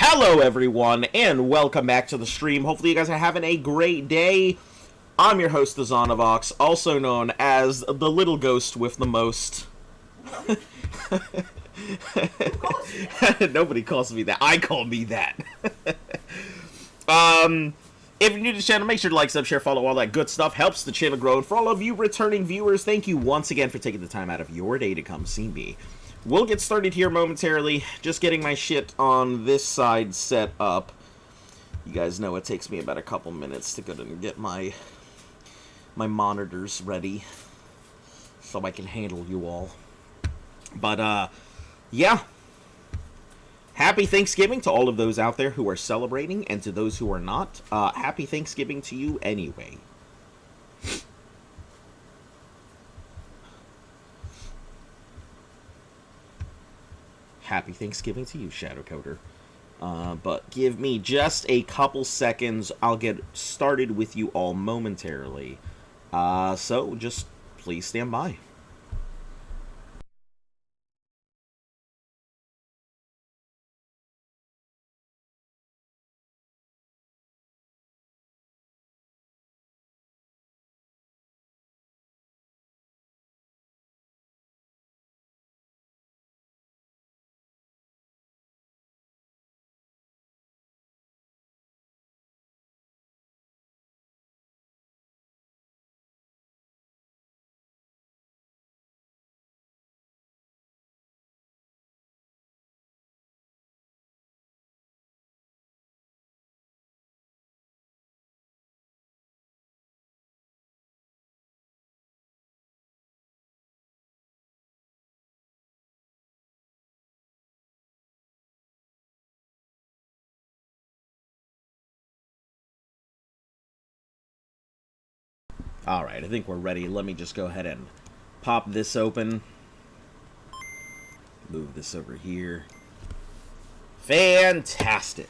Hello everyone, and welcome back to the stream. Hopefully you guys are having a great day. I'm your host, the Zonavox, also known as the little ghost with the most. Nobody calls me that. I call me that. If you're new to the channel, make sure to like, sub, share, follow, all that good stuff. Helps the channel grow. And for all of you returning viewers, thank you once again for taking the time out of your day to come see me. We'll get started here momentarily. Just getting my shit on this side set up. You guys know it takes me about a couple minutes to go and get my monitors ready so I can handle you all. But, yeah. Happy Thanksgiving to all of those out there who are celebrating, and to those who are not. Happy Thanksgiving to you anyway. Happy Thanksgiving to you, Shadow Coder. But give me just a couple seconds. I'll get started with you all momentarily. So just please stand by. Alright, I think we're ready. Let me just go ahead and pop this open. Move this over here. Fantastic.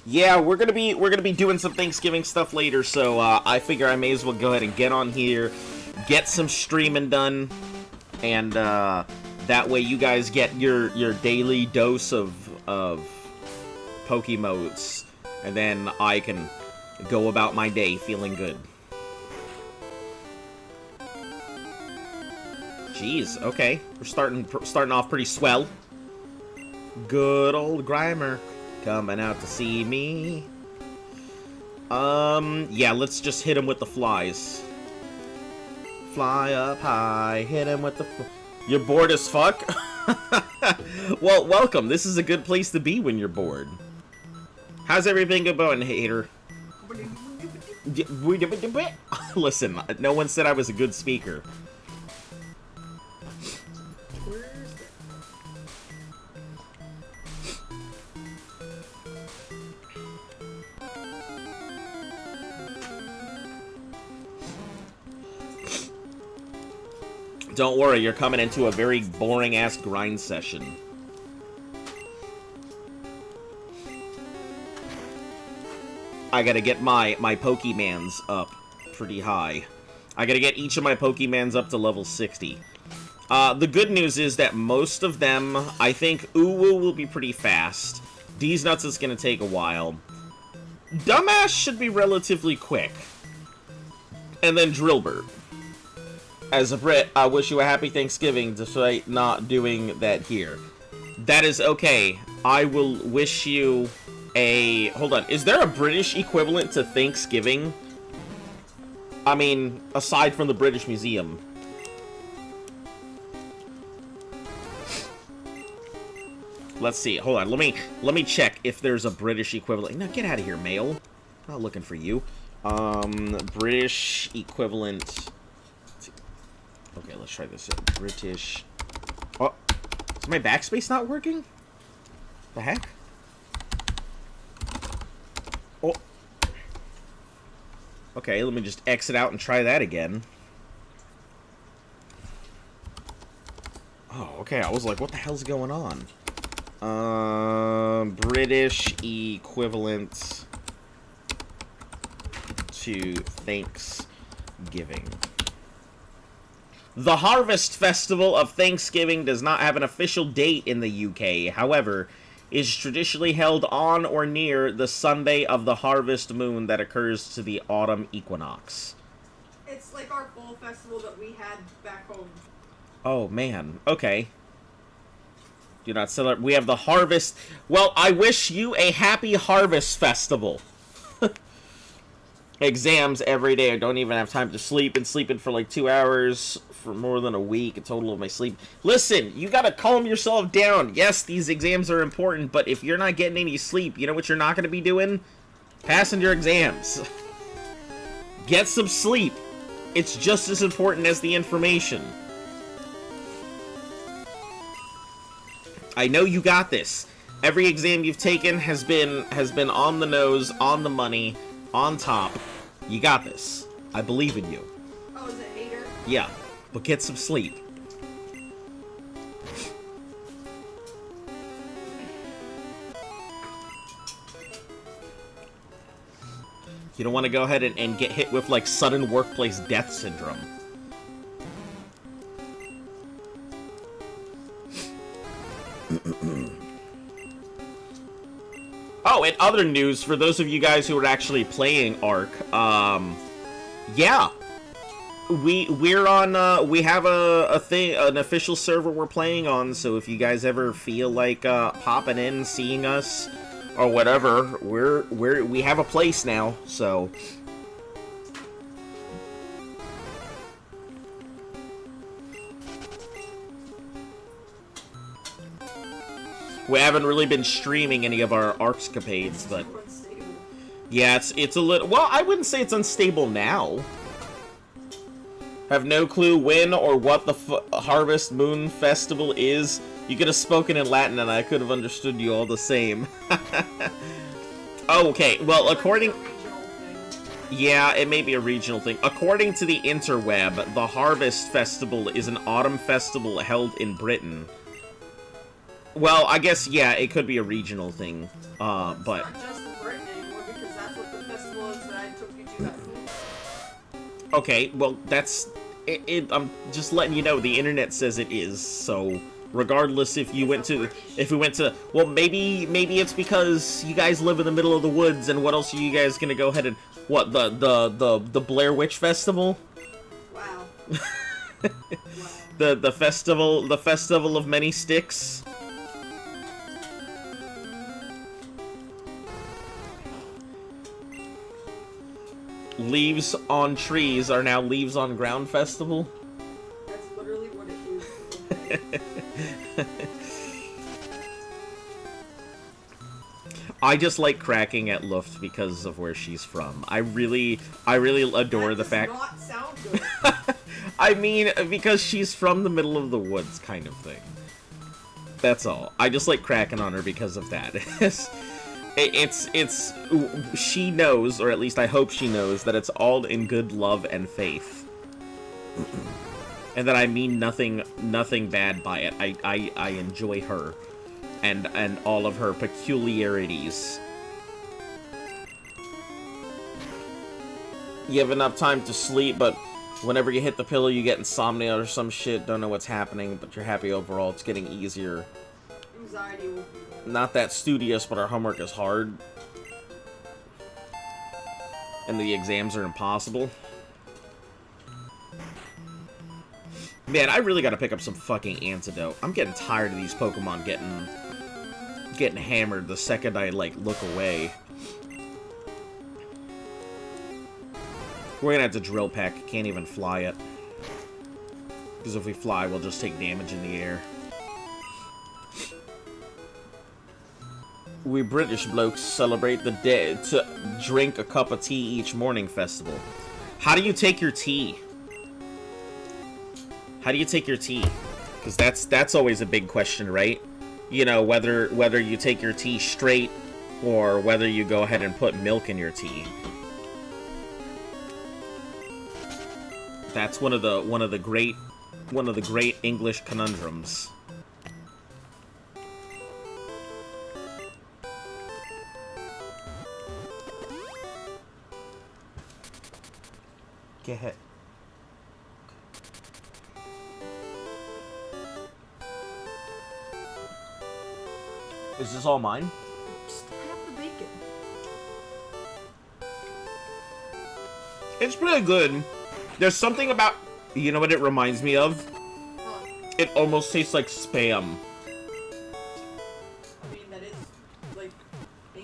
Yeah, we're gonna be doing some Thanksgiving stuff later, so I figure I may as well go ahead and get on here, get some streaming done, and that way you guys get your daily dose of Pokemotes, and then I can go about my day feeling good. Jeez, okay. We're starting off pretty swell. Good old Grimer coming out to see me. Yeah, let's just hit him with the flies. Fly up high, hit him with the... You're bored as fuck? Well, welcome. This is a good place to be when you're bored. How's everything going, hater? Listen, no one said I was a good speaker. Don't worry, you're coming into a very boring-ass grind session. I gotta get my Pokemans up pretty high. I gotta get each of my Pokemans up to level 60. The good news is that most of them, I think Uwu will be pretty fast. D's Nuts is gonna take a while. Dumbass should be relatively quick. And then Drillburt. As a Brit, I wish you a happy Thanksgiving despite not doing that here. That is okay. I will wish you a... Hold on. Is there a British equivalent to Thanksgiving? I mean, aside from the British Museum. Let's see. Hold on. Let me check if there's a British equivalent. No, get out of here, male. I'm not looking for you. British equivalent... Okay, let's try this. British... Oh, is my backspace not working? The heck? Oh. Okay, let me just exit out and try that again. Oh, okay, I was like, what the hell's going on? British equivalent to Thanksgiving. The Harvest Festival of Thanksgiving does not have an official date in the UK. However, is traditionally held on or near the Sunday of the harvest moon that occurs to the autumn equinox. It's like our fall festival that we had back home. Oh, man. Okay. Do not celebrate. We have the harvest. Well, I wish you a happy harvest festival. Exams every day. I don't even have time to sleep. Been sleeping for like 2 hours for more than a week. A total of my sleep. Listen, you gotta calm yourself down. Yes, these exams are important, but if you're not getting any sleep, you know what you're not gonna be doing? Passing your exams. Get some sleep. It's just as important as the information. I know you got this. Every exam you've taken has been on the nose, on the money, on top. You got this. I believe in you. Oh, is it hater? Yeah, but get some sleep. You don't want to go ahead and get hit with, like, sudden workplace death syndrome. Oh, and other news, for those of you guys who are actually playing Ark, yeah. We're on, we have an official server we're playing on, so if you guys ever feel like, popping in, seeing us, or whatever, we have a place now, so. We haven't really been streaming any of our Arkscapades, but yeah, it's a little. Well, I wouldn't say it's unstable now. Have no clue when or what the Harvest Moon Festival is. You could have spoken in Latin, and I could have understood you all the same. Oh, okay. Well, according. Yeah, it may be a regional thing. According to the interweb, the Harvest Festival is an autumn festival held in Britain. Well, I guess, yeah, it could be a regional thing, but... It's not just in Britain anymore, because that's what the festival is that I took you to that food. Okay, well, that's... I'm just letting you know, the internet says it is, so... Regardless if you went to... If we went to... Well, maybe it's because you guys live in the middle of the woods, and what else are you guys gonna go ahead and... What, the Blair Witch Festival? Wow. Wow. The festival of many sticks? Leaves on trees are now leaves on ground festival? That's literally what it is. I just like cracking at Luft because of where she's from. I really adore the fact... That does not sound good. I mean, because she's from the middle of the woods kind of thing. That's all. I just like cracking on her because of that. She knows, or at least I hope she knows, that it's all in good love and faith. And that I mean nothing bad by it. I enjoy her. And all of her peculiarities. You have enough time to sleep, but whenever you hit the pillow you get insomnia or some shit, don't know what's happening, but you're happy overall, it's getting easier. Anxiety will be there. Not that studious, but our homework is hard. And the exams are impossible. Man, I really gotta pick up some fucking antidote. I'm getting tired of these Pokemon getting hammered the second I, like, look away. We're gonna have to drill peck. Can't even fly it. Because if we fly, we'll just take damage in the air. We British blokes celebrate the day to drink a cup of tea each morning festival. How do you take your tea? How do you take your tea? Because that's always a big question, right? You know, whether you take your tea straight or whether you go ahead and put milk in your tea. That's one of the great English conundrums. Get hit. Is this all mine? Just have the bacon. It's pretty good. There's something about... You know what it reminds me of? Huh. It almost tastes like Spam. I mean, that is, like, bam,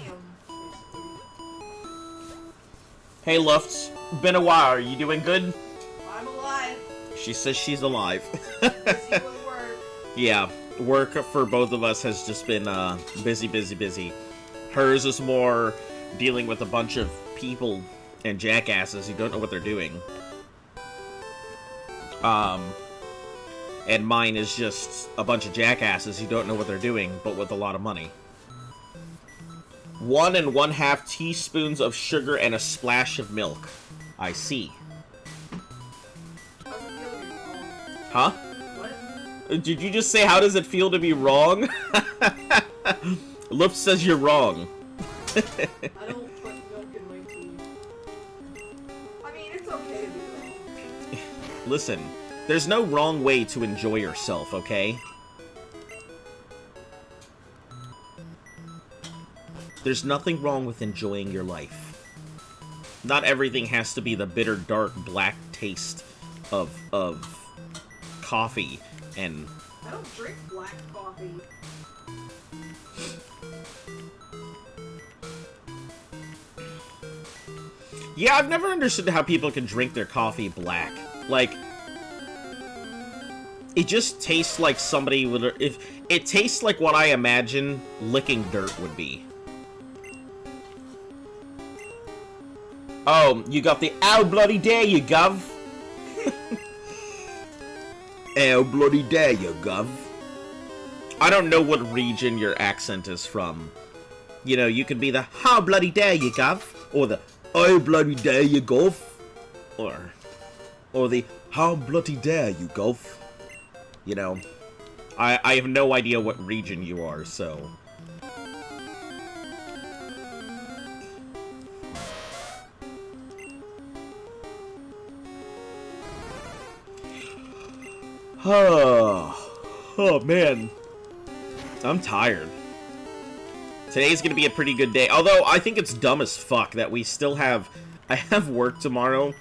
basically. Hey, Lufts. Been a while. Are you doing good? I'm alive. She says she's alive. Busy with work. Yeah. Work for both of us has just been, busy, busy, busy. Hers is more dealing with a bunch of people and jackasses who don't know what they're doing. And mine is just a bunch of jackasses who don't know what they're doing, but with a lot of money. 1 1/2 teaspoons of sugar and a splash of milk. I see. How's it feel to be wrong? Huh? What? Did you just say, how does it feel to be wrong? Luft says you're wrong. I don't put milk in my tea. I mean, it's okay to be wrong. Listen, there's no wrong way to enjoy yourself, okay? There's nothing wrong with enjoying your life. Not everything has to be the bitter, dark, black taste of coffee and... I don't drink black coffee. Yeah, I've never understood how people can drink their coffee black. Like, it just tastes like somebody would... It tastes like what I imagine licking dirt would be. Oh, you got the ow bloody dare you, Gov. Ow bloody dare you, Gov. I don't know what region your accent is from. You know, you could be the how bloody dare you, Gov, or the oh bloody dare you, Gov, or the how bloody dare you, Gov. You know, I have no idea what region you are, so. Oh man, I'm tired. Today's gonna be a pretty good day, although I think it's dumb as fuck that we still have... I have work tomorrow,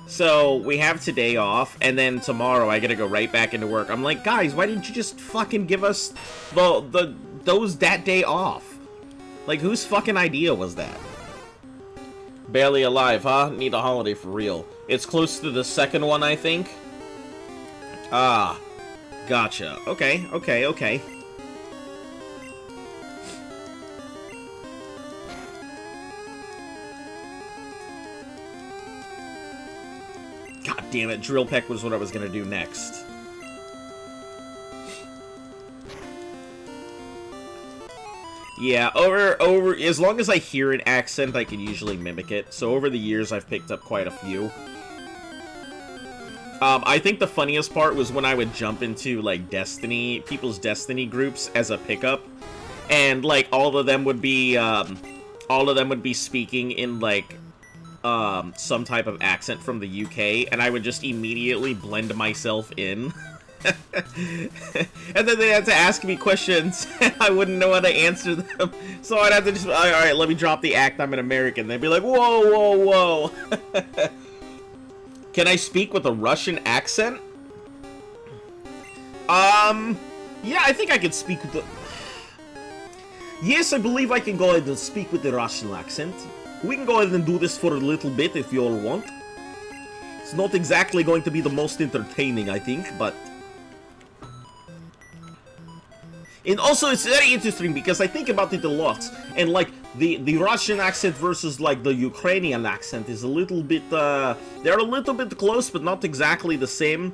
so we have today off, and then tomorrow I gotta go right back into work. I'm like, guys, why didn't you just fucking give us that day off? Like, whose fucking idea was that? Barely alive, huh? Need a holiday for real. It's close to the second one, I think. Ah, gotcha. Okay, okay, okay. God damn it, Drill Peck was what I was gonna do next. Yeah, over as long as I hear an accent, I can usually mimic it. So over the years, I've picked up quite a few. I think the funniest part was when I would jump into, like, people's Destiny groups as a pickup, and, like, all of them would be speaking in, like, some type of accent from the UK, and I would just immediately blend myself in. And then they had to ask me questions, and I wouldn't know how to answer them, so I'd have to just, alright, let me drop the act, I'm an American. They'd be like, whoa, whoa, whoa. Can I speak with a Russian accent? Yeah, I think I can speak with the... Yes, I believe I can go ahead and speak with the Russian accent. We can go ahead and do this for a little bit if you all want. It's not exactly going to be the most entertaining, I think, but... And also, it's very interesting because I think about it a lot, and, like, the Russian accent versus, like, the Ukrainian accent is a little bit, they're a little bit close, but not exactly the same.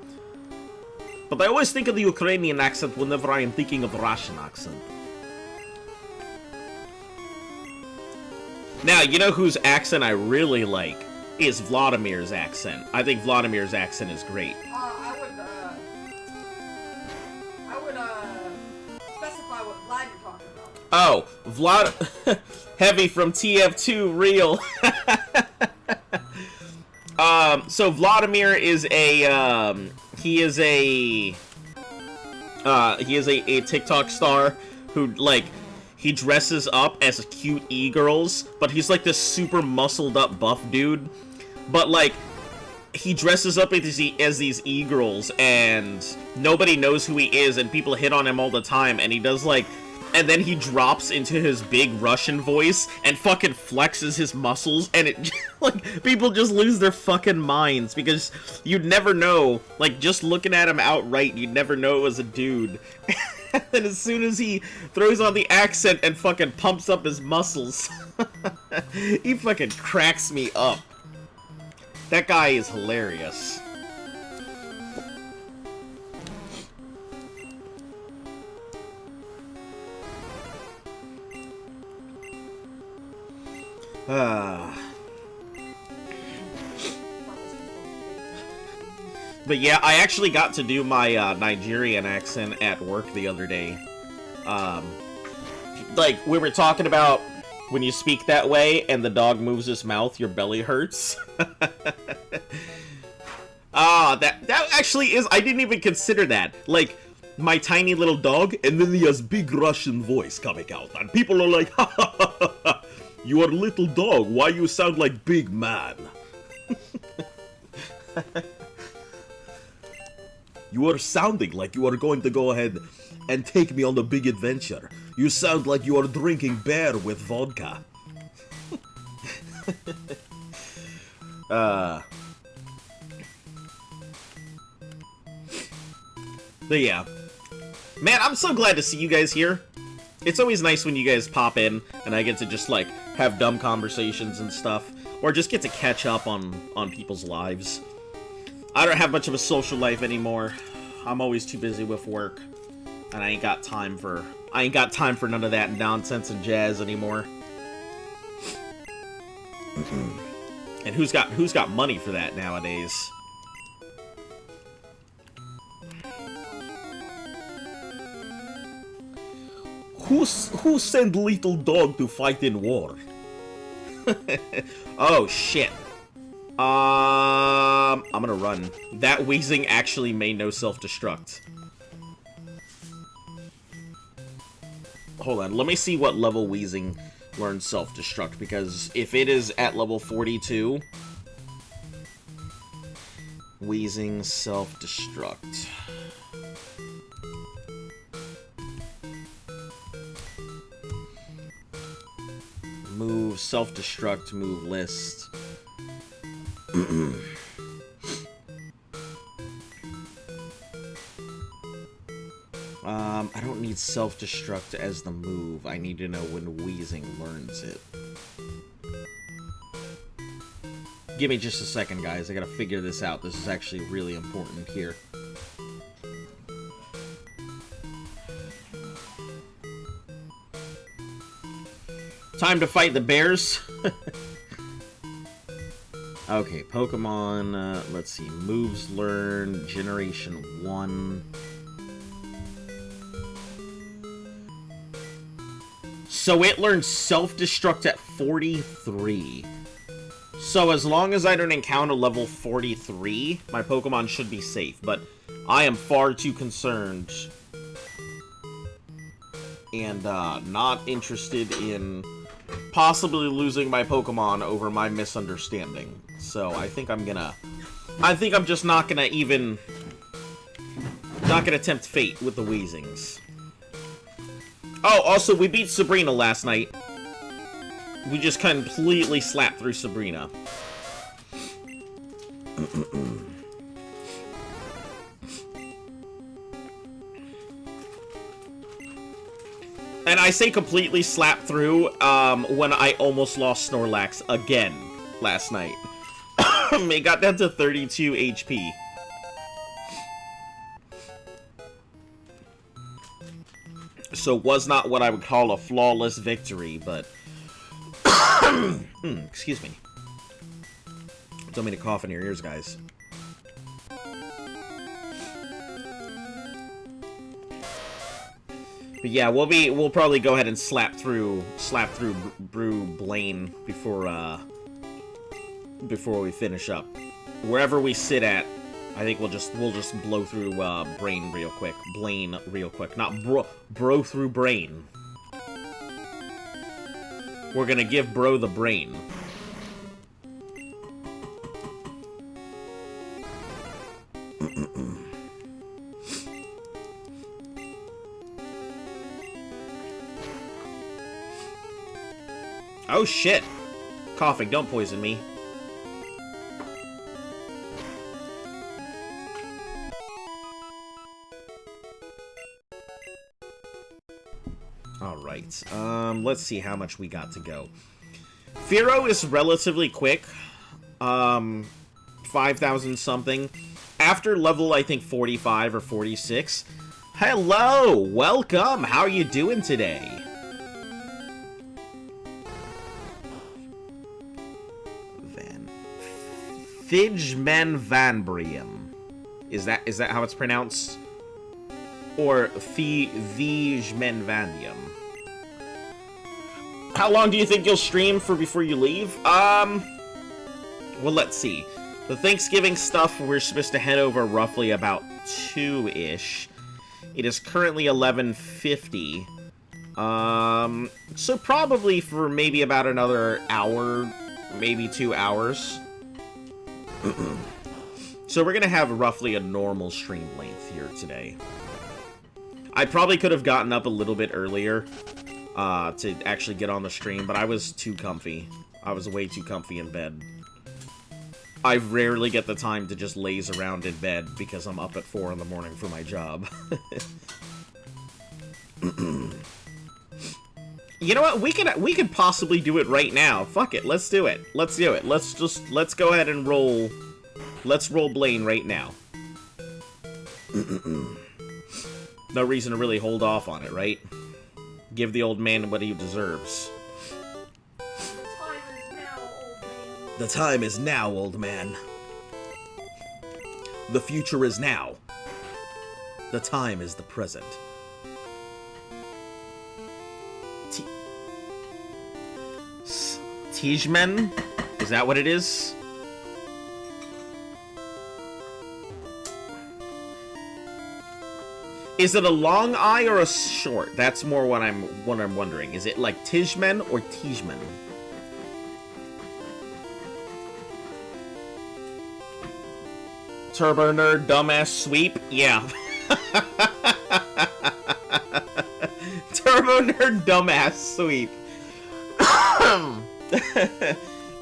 But I always think of the Ukrainian accent whenever I am thinking of the Russian accent. Now, you know whose accent I really like is Vladimir's accent. I think Vladimir's accent is great. I would specify what Vlad you're talking about. Oh, Vlad... Heavy from TF2 Real. So Vladimir is a, he is a TikTok star who, like, he dresses up as cute e-girls, but he's like this super muscled up buff dude. But like, he dresses up as these e-girls, and nobody knows who he is, and people hit on him all the time, and he does like, and then he drops into his big Russian voice and fucking flexes his muscles, and it, like, people just lose their fucking minds, because you'd never know, like, just looking at him outright, you'd never know it was a dude. And as soon as he throws on the accent and fucking pumps up his muscles, he fucking cracks me up. That guy is hilarious. But yeah, I actually got to do my Nigerian accent at work the other day. Like, we were talking about when you speak that way and the dog moves his mouth, your belly hurts. That actually is, I didn't even consider that. Like, my tiny little dog, and then he has big Russian voice coming out, and people are like, ha ha ha ha ha, you are little dog, why you sound like big man? You are sounding like you are going to go ahead and take me on a big adventure. You sound like you are drinking beer with vodka. But yeah. Man, I'm so glad to see you guys here. It's always nice when you guys pop in and I get to just, like, have dumb conversations and stuff. Or just get to catch up on people's lives. I don't have much of a social life anymore. I'm always too busy with work. And I ain't got time for none of that nonsense and jazz anymore. And who's got money for that nowadays? Who sent little dog to fight in war? Oh shit. I'm gonna run. That wheezing actually made no self-destruct. Hold on, let me see what level wheezing learns self-destruct, because if it is at level 42, wheezing self-destruct. Move, self-destruct, move list. I don't need self-destruct as the move. I need to know when wheezing learns it. Give me just a second, guys. I gotta figure this out. This is actually really important here. Time to fight the bears. Okay, Pokemon, let's see, moves learned, Generation 1. So it learns self-destruct at 43. So as long as I don't encounter level 43, my Pokemon should be safe, but I am far too concerned and not interested in possibly losing my Pokemon over my misunderstanding. So I think I'm just not gonna tempt fate with the Weezings. Oh, also, we beat Sabrina last night. We just completely slapped through Sabrina. And I say completely slapped through, when I almost lost Snorlax again last night. It got down to 32 HP. So was not what I would call a flawless victory, but... excuse me. Don't mean to cough in your ears, guys. But yeah, we'll probably go ahead and slap through Brew Blaine before we finish up. Wherever we sit at, I think we'll just blow through Blaine real quick. Not bro through Brain. we're gonna give bro the brain. Oh shit! Coughing, don't poison me. Alright, let's see how much we got to go. Firo is relatively quick. 5,000 something. After level, I think, 45 or 46. Hello! Welcome! How are you doing today? Thijmen Vanbrium. Is that how it's pronounced? Or Thijmen Vanium? How long do you think you'll stream for before you leave? Well, let's see. The Thanksgiving stuff, we're supposed to head over roughly about 2-ish. It is currently 11:50. So probably for maybe about another hour, maybe 2 hours. So we're gonna have roughly a normal stream length here today. I probably could have gotten up a little bit earlier to actually get on the stream, but I was too comfy. I was way too comfy in bed. I rarely get the time to just laze around in bed because I'm up at 4 in the morning for my job. You know what? We could possibly do it right now. Fuck it. Let's do it. Let's do it. Let's go ahead and roll. Let's roll Blaine right now. No reason to really hold off on it, right? Give the old man what he deserves. The time is now, old man. The future is now. The time is the present. Tijmen? Is that what it is? Is it a long I or a short? That's more what I'm wondering. Is it like Tijmen or Tijmen? Turbo nerd, dumbass sweep? Yeah. Turbo nerd, dumbass sweep.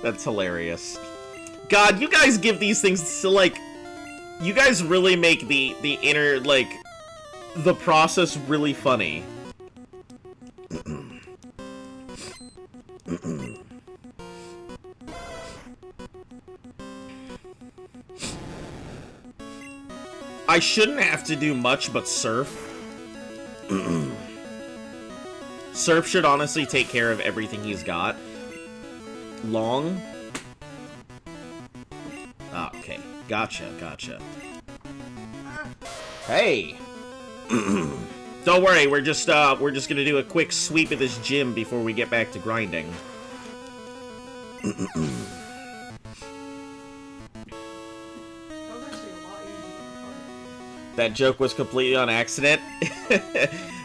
That's hilarious. God, you guys give these things to, like... You guys really make the inner, like... The process really funny. I shouldn't have to do much but surf. Surf should honestly take care of everything he's got. Long? Oh, okay. Gotcha. Hey! Don't worry, we're just gonna do a quick sweep of this gym before we get back to grinding. That joke was completely on accident.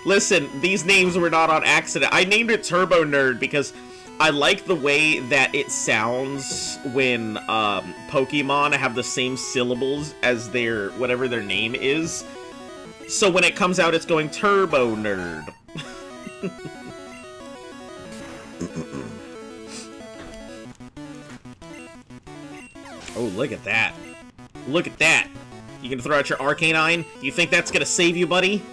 Listen, these names were not on accident. I named it Turbo Nerd because I like the way that it sounds when Pokemon have the same syllables as their whatever their name is. So when it comes out, it's going Turbo Nerd. Oh, look at that. Look at that. You gonna throw out your Arcanine? You think that's gonna save you, buddy?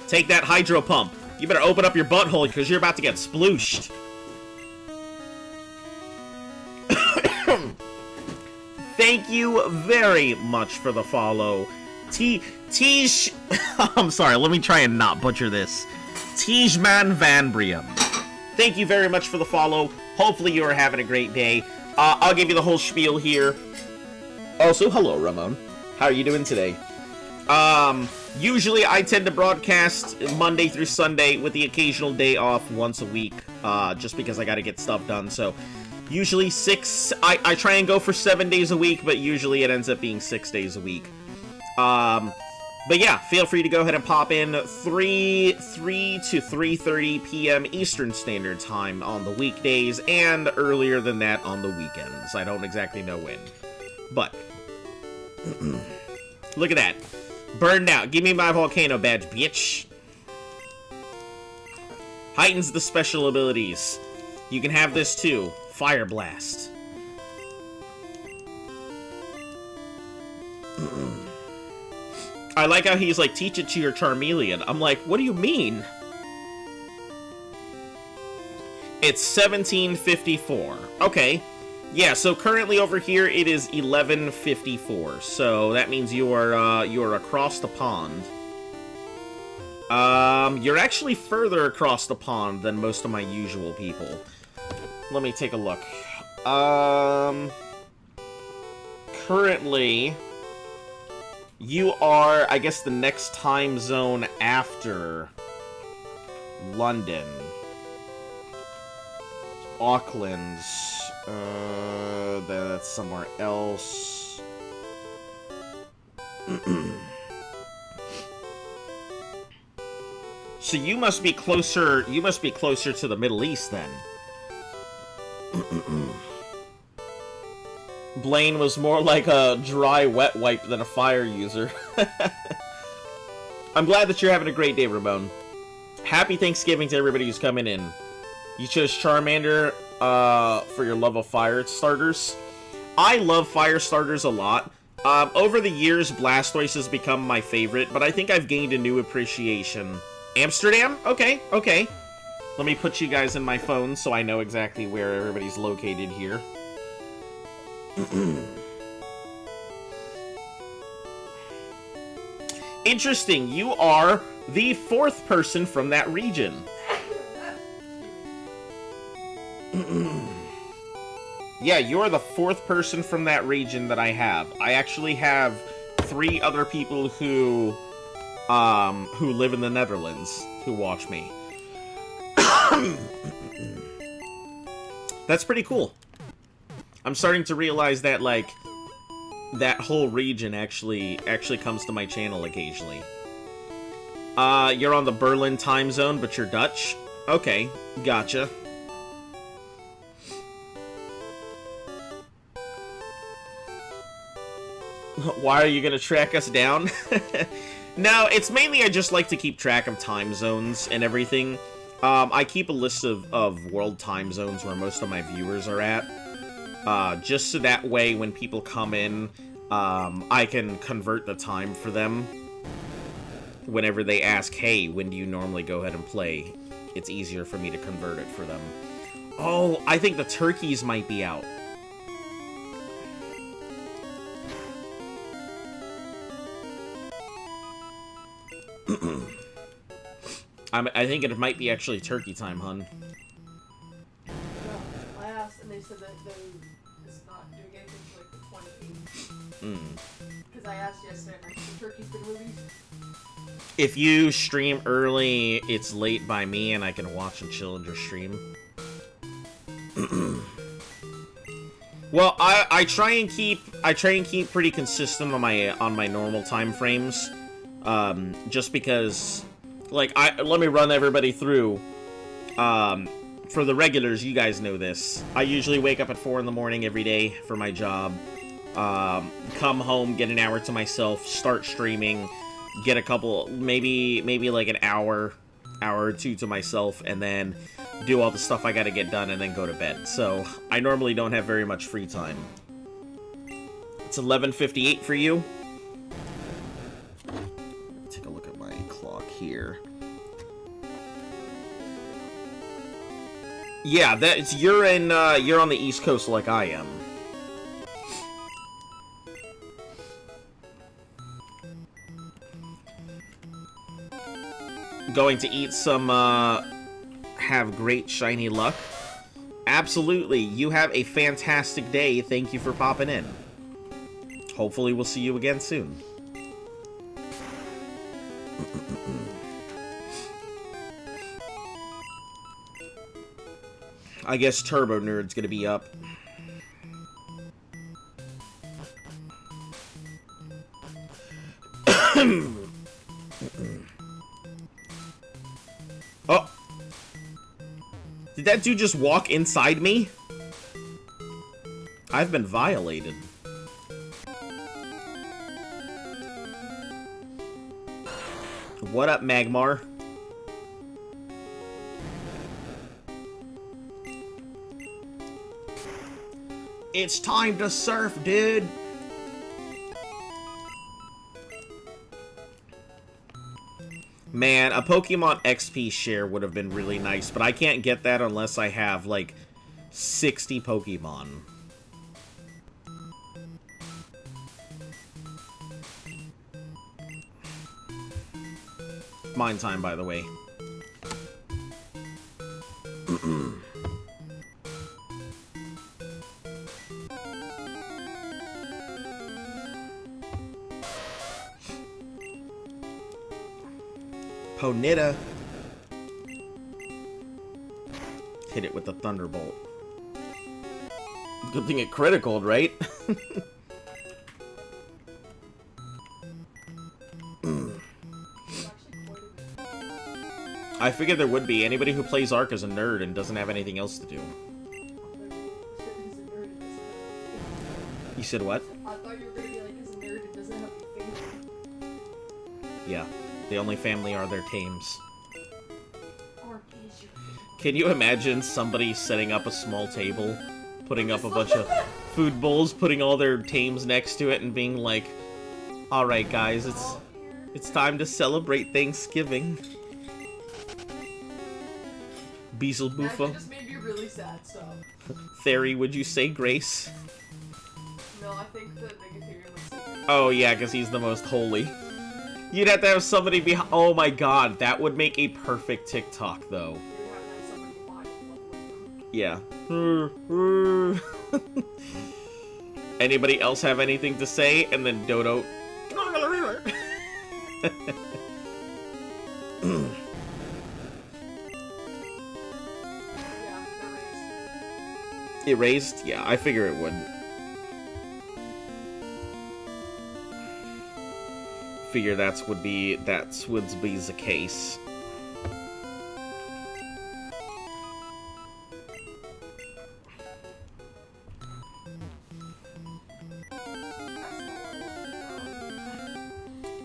Take that Hydro Pump. You better open up your butthole because you're about to get splooshed. Thank you very much for the follow. I'm sorry, let me try and not butcher this. Tijman Vanbrium. Thank you very much for the follow. Hopefully you are having a great day. I'll give you the whole spiel here. Also, hello, Ramon. How are you doing today? Usually I tend to broadcast Monday through Sunday with the occasional day off once a week, just because I gotta get stuff done, so usually I try and go for 7 days a week, but usually it ends up being 6 days a week. But yeah, feel free to go ahead and pop in 3 to 3:30 p.m. Eastern Standard Time on the weekdays, and earlier than that on the weekends. I don't exactly know when. But, look at that. Burned out. Give me my volcano badge, bitch. Heightens the special abilities. You can have this too. Fire Blast. I like how he's like, teach it to your Charmeleon. I'm like, what do you mean? It's 1754. Okay. Yeah, so currently over here it is 1154. So that means you are across the pond. You're actually further across the pond than most of my usual people. Let me take a look. Currently, you are, I guess, the next time zone after London. Auckland's, that's somewhere else. So you must be closer to the Middle East then. Blaine was more like a dry wet wipe than a fire user. I'm glad that you're having a great day, Ramon. Happy Thanksgiving to everybody who's coming in. You chose Charmander for your love of fire starters. I love fire starters a lot. Over the years, Blastoise has become my favorite, but I think I've gained a new appreciation. Amsterdam? Okay, okay. Let me put you guys in my phone so I know exactly where everybody's located here. Interesting, you are the 4th person from that region. Yeah, you're the 4th person from that region that I have. I actually have 3 other people who live in the Netherlands who watch me. That's pretty cool. I'm starting to realize that, like, that whole region actually comes to my channel occasionally. You're on the Berlin time zone, but you're Dutch? Okay, gotcha. Why are you gonna track us down? No, it's mainly I just like to keep track of time zones and everything. I keep a list of world time zones where most of my viewers are at. Just so that way when people come in, I can convert the time for them. Whenever they ask, hey, when do you normally go ahead and play? It's easier for me to convert it for them. Oh, I think the turkeys might be out. I think it might be actually turkey time, hun. No, I asked and they said that it's not doing anything for like the 28th. Because I asked yesterday and the turkey's been released. If you stream early, it's late by me and I can watch and chill in your stream. Well, I try and keep pretty consistent on my normal time frames. Just because, like, let me run everybody through. For the regulars, you guys know this. I usually wake up at 4 in the morning every day for my job. Come home, get an hour to myself, start streaming, get a couple, maybe like an hour or two to myself, and then do all the stuff I gotta get done, and then go to bed. So, I normally don't have very much free time. It's 11:58 for you. Take a look at my clock here. Yeah, you're on the East Coast like I am. Going to eat some, have great shiny luck? Absolutely, you have a fantastic day. Thank you for popping in. Hopefully we'll see you again soon. I guess Turbo Nerd's gonna be up. Oh! Did that dude just walk inside me? I've been violated. What up, Magmar? It's time to surf, dude! Man, a Pokemon XP share would have been really nice, but I can't get that unless I have, like, 60 Pokemon. Mine time, by the way. Ponyta. Hit it with the Thunderbolt. Good thing it criticaled, right? I figured there would be. Anybody who plays Ark is a nerd and doesn't have anything else to do. You said what? I thought you were gonna be like, he's a nerd and doesn't have a family. Yeah. The only family are their tames. Or is your family? Can you imagine somebody setting up a small table, putting up a bunch of food bowls, putting all their tames next to it, and being like, "Alright guys, it's time to celebrate Thanksgiving." Beezle That Boofo. just made me really sad, so. Theory, would you say grace? No, I think the Negatherium would say grace. Oh yeah, because he's the most holy. You'd have to have somebody behind. Oh my god, that would make a perfect TikTok, though. You would have to have somebody behind him. Yeah. Anybody else have anything to say? And then Dodo. Yeah, they're raised. It raised? Yeah, I figure it would. Figure that would be the case.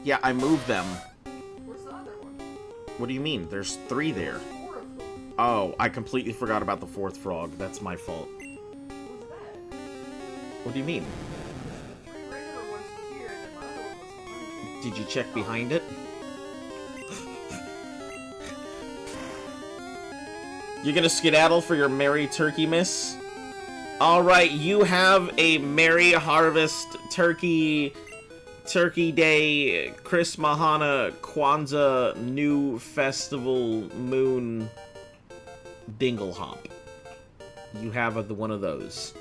Yeah, I moved them. Where's the other one? What do you mean? There's 3 there. There's 4 of them. Oh, I completely forgot about the 4th frog. That's my fault. What's that? What do you mean? The 3 regular ones were here, and then my other one was behind it. Did you check behind it? You gonna skedaddle for your Merry Turkey Miss? Alright, you have a Merry Harvest Turkey Day, Chris Mahana, Kwanzaa, New Festival, Moon, Dingle Hop. You have one of those.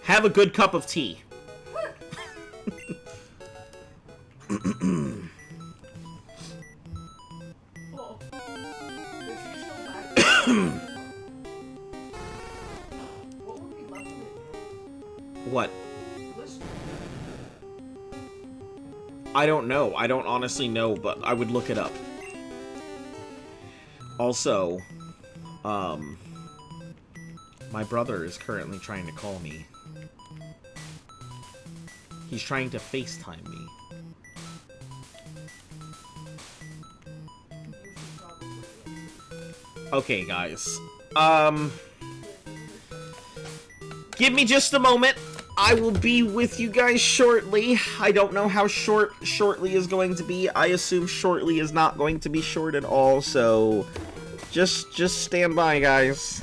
Have a good cup of tea. Oh. Does he show back? What would be left of it? What? Listen. I don't know. I don't honestly know, but I would look it up. Also, my brother is currently trying to call me. He's trying to FaceTime me. Okay, guys. Give me just a moment. I will be with you guys shortly. I don't know how short shortly is going to be. I assume shortly is not going to be short at all, so just stand by, guys.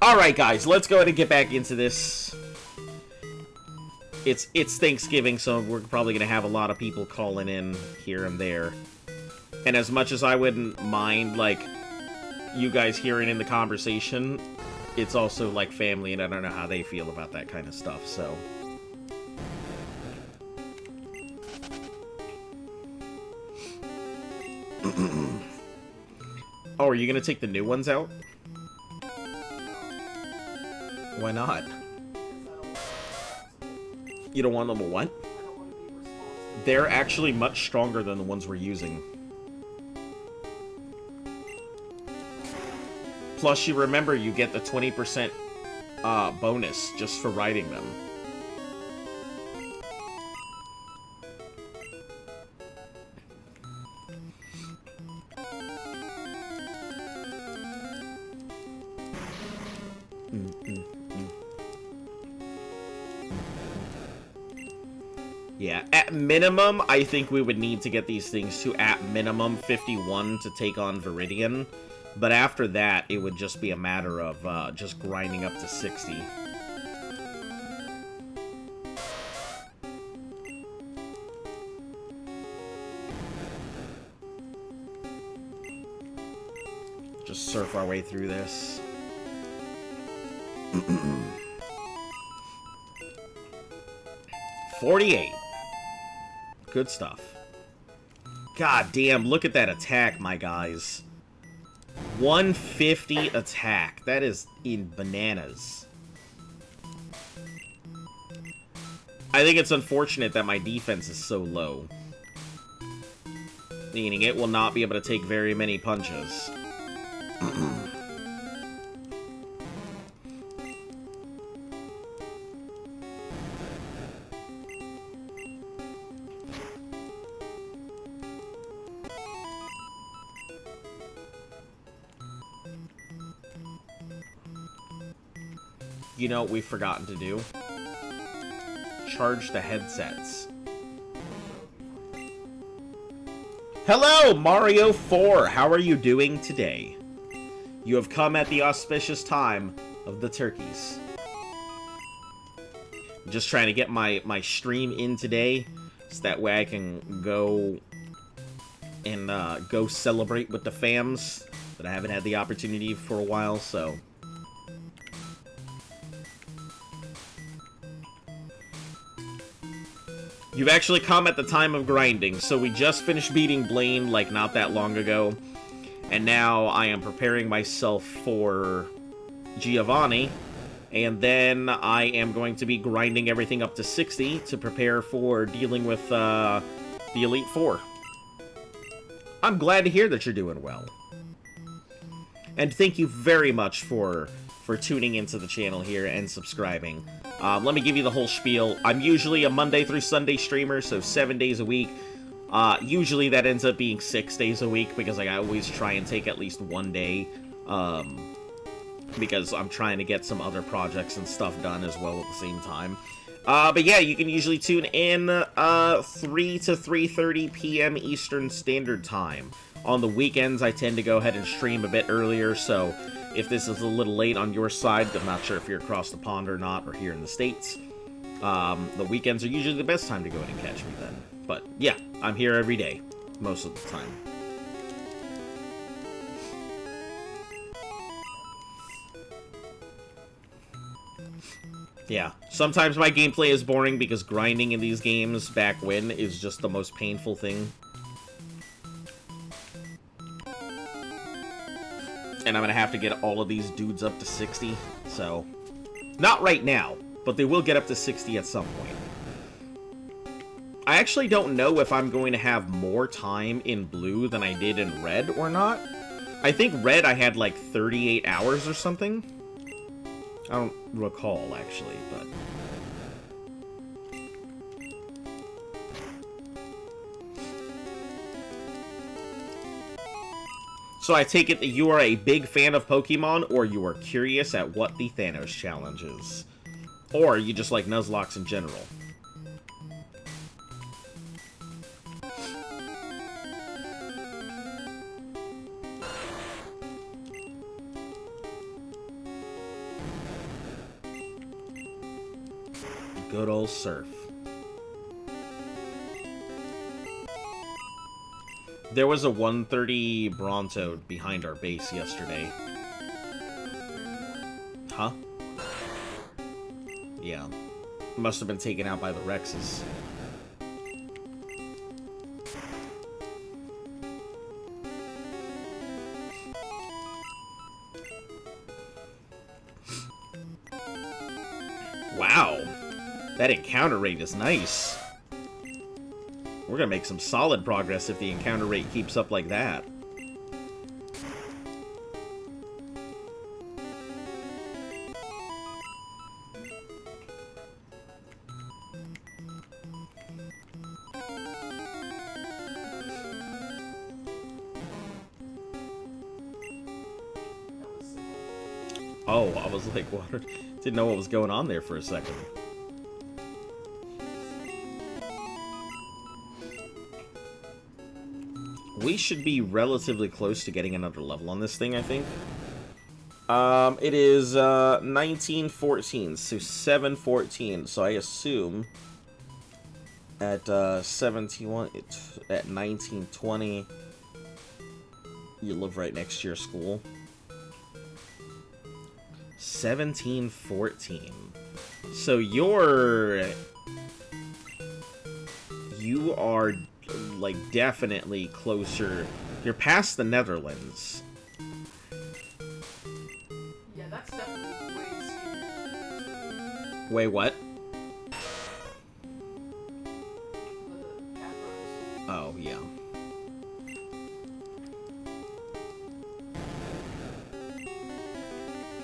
Alright, guys, let's go ahead and get back into this. It's Thanksgiving, so we're probably going to have a lot of people calling in here and there. And as much as I wouldn't mind, like, you guys hearing in the conversation, it's also, like, family, and I don't know how they feel about that kind of stuff, so... Oh, are you going to take the new ones out? Why not? You don't want them to what? They're actually much stronger than the ones we're using. Plus, you remember you get the 20% bonus just for riding them. Yeah, at minimum, I think we would need to get these things to, at minimum, 51 to take on Viridian. But after that, it would just be a matter of just grinding up to 60. Just surf our way through this. 48. Good stuff. God damn, look at that attack, my guys. 150 attack. That is in bananas. I think it's unfortunate that my defense is so low. Meaning it will not be able to take very many punches. You know what we've forgotten to do? Charge the headsets. Hello, Mario 4! How are you doing today? You have come at the auspicious time of the turkeys. I'm just trying to get my stream in today, so that way I can go and go celebrate with the fams that I haven't had the opportunity for a while, so... You've actually come at the time of grinding, so we just finished beating Blaine, like, not that long ago. And now I am preparing myself for Giovanni. And then I am going to be grinding everything up to 60 to prepare for dealing with the Elite Four. I'm glad to hear that you're doing well. And thank you very much for tuning into the channel here and subscribing. Let me give you the whole spiel. I'm usually a Monday through Sunday streamer, so 7 days a week. Usually that ends up being 6 days a week, because I always try and take at least one day. Because I'm trying to get some other projects and stuff done as well at the same time. But yeah, you can usually tune in 3 to 3:30 p.m. Eastern Standard Time. On the weekends, I tend to go ahead and stream a bit earlier, so... If this is a little late on your side, I'm not sure if you're across the pond or not, or here in the States. The weekends are usually the best time to go in and catch me then. But, yeah, I'm here every day, most of the time. Yeah, sometimes my gameplay is boring because grinding in these games back when is just the most painful thing. And I'm gonna have to get all of these dudes up to 60, so... Not right now, but they will get up to 60 at some point. I actually don't know if I'm going to have more time in blue than I did in red or not. I think red I had like 38 hours or something. I don't recall, actually, but... So I take it that you are a big fan of Pokemon, or you are curious at what the Thanos challenge is. Or you just like Nuzlocke in general. Good old surf. There was a 130 Bronto behind our base yesterday. Huh? Yeah. Must have been taken out by the Rexes. Wow. That encounter rate is nice. We're gonna make some solid progress if the encounter rate keeps up like that. Oh, I was like, what? Didn't know what was going on there for a second. We should be relatively close to getting another level on this thing, I think. It is 1914, so 714. So I assume at 71, at 1920, you live right next to your school. 1714. So you are like definitely closer. You're past the Netherlands. Yeah, that's definitely way scarier. Wait, what? The Afros. Oh, yeah.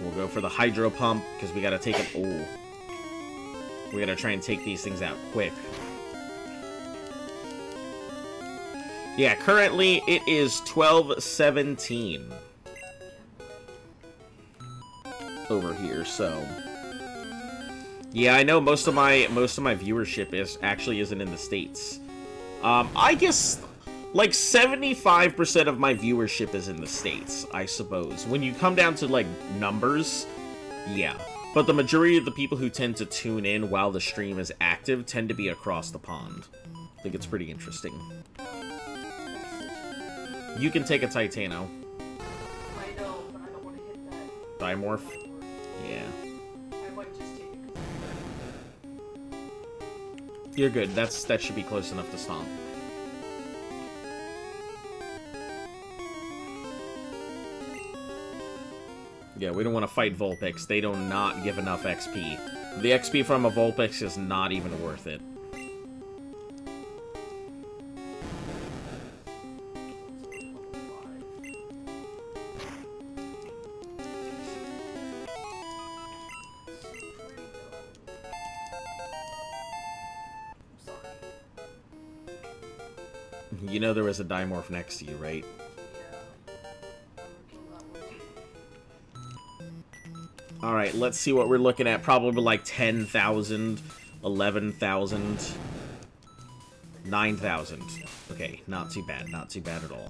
We'll go for the hydro pump because we gotta take it. Oh, we gotta try and take these things out quick. Yeah, currently it is 12:17 over here. So yeah, I know most of my viewership isn't in the States. I guess like 75% of my viewership is in the States, I suppose. When you come down to like numbers, yeah. But the majority of the people who tend to tune in while the stream is active tend to be across the pond. I think it's pretty interesting. You can take a Titano. I know, but I don't want to hit that. Dimorph? Yeah. I might just take it. You're good. That should be close enough to stomp. Yeah, we don't want to fight Vulpix. They do not give enough XP. The XP from a Vulpix is not even worth it. You know there was a Dimorph next to you, right? Alright, let's see what we're looking at. Probably like 10,000, 11,000, 9,000. Okay, not too bad. Not too bad at all.